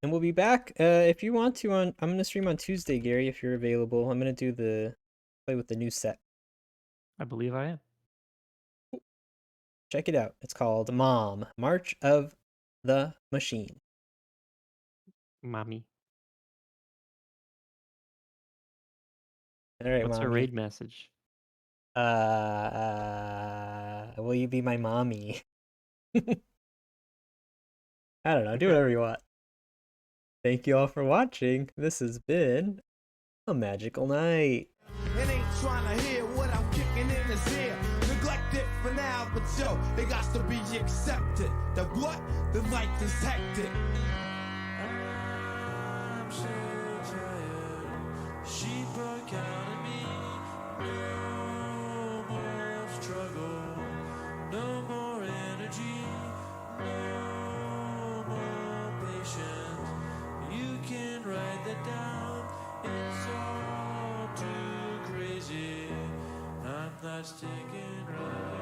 And we'll be back if you want to on. I'm gonna stream on Tuesday, Gary, if you're available. I'm gonna do the play with the new set. I believe I am. Check it out. It's called Mom March of the Machine. Mommy. All right, What's her mommy. raid message? Will you be my mommy? I don't know. Do Okay. whatever you want. Thank you all for watching. This has been a magical night. It ain't trying to hear what I'm kicking in his ear. Neglect it for now, but yo, it got to be accepted. The what? The life is hectic. I'm so tired. She broke out of me. No more struggle. No more energy. No more patience. You can write that down. It's all too crazy. I'm not sticking right.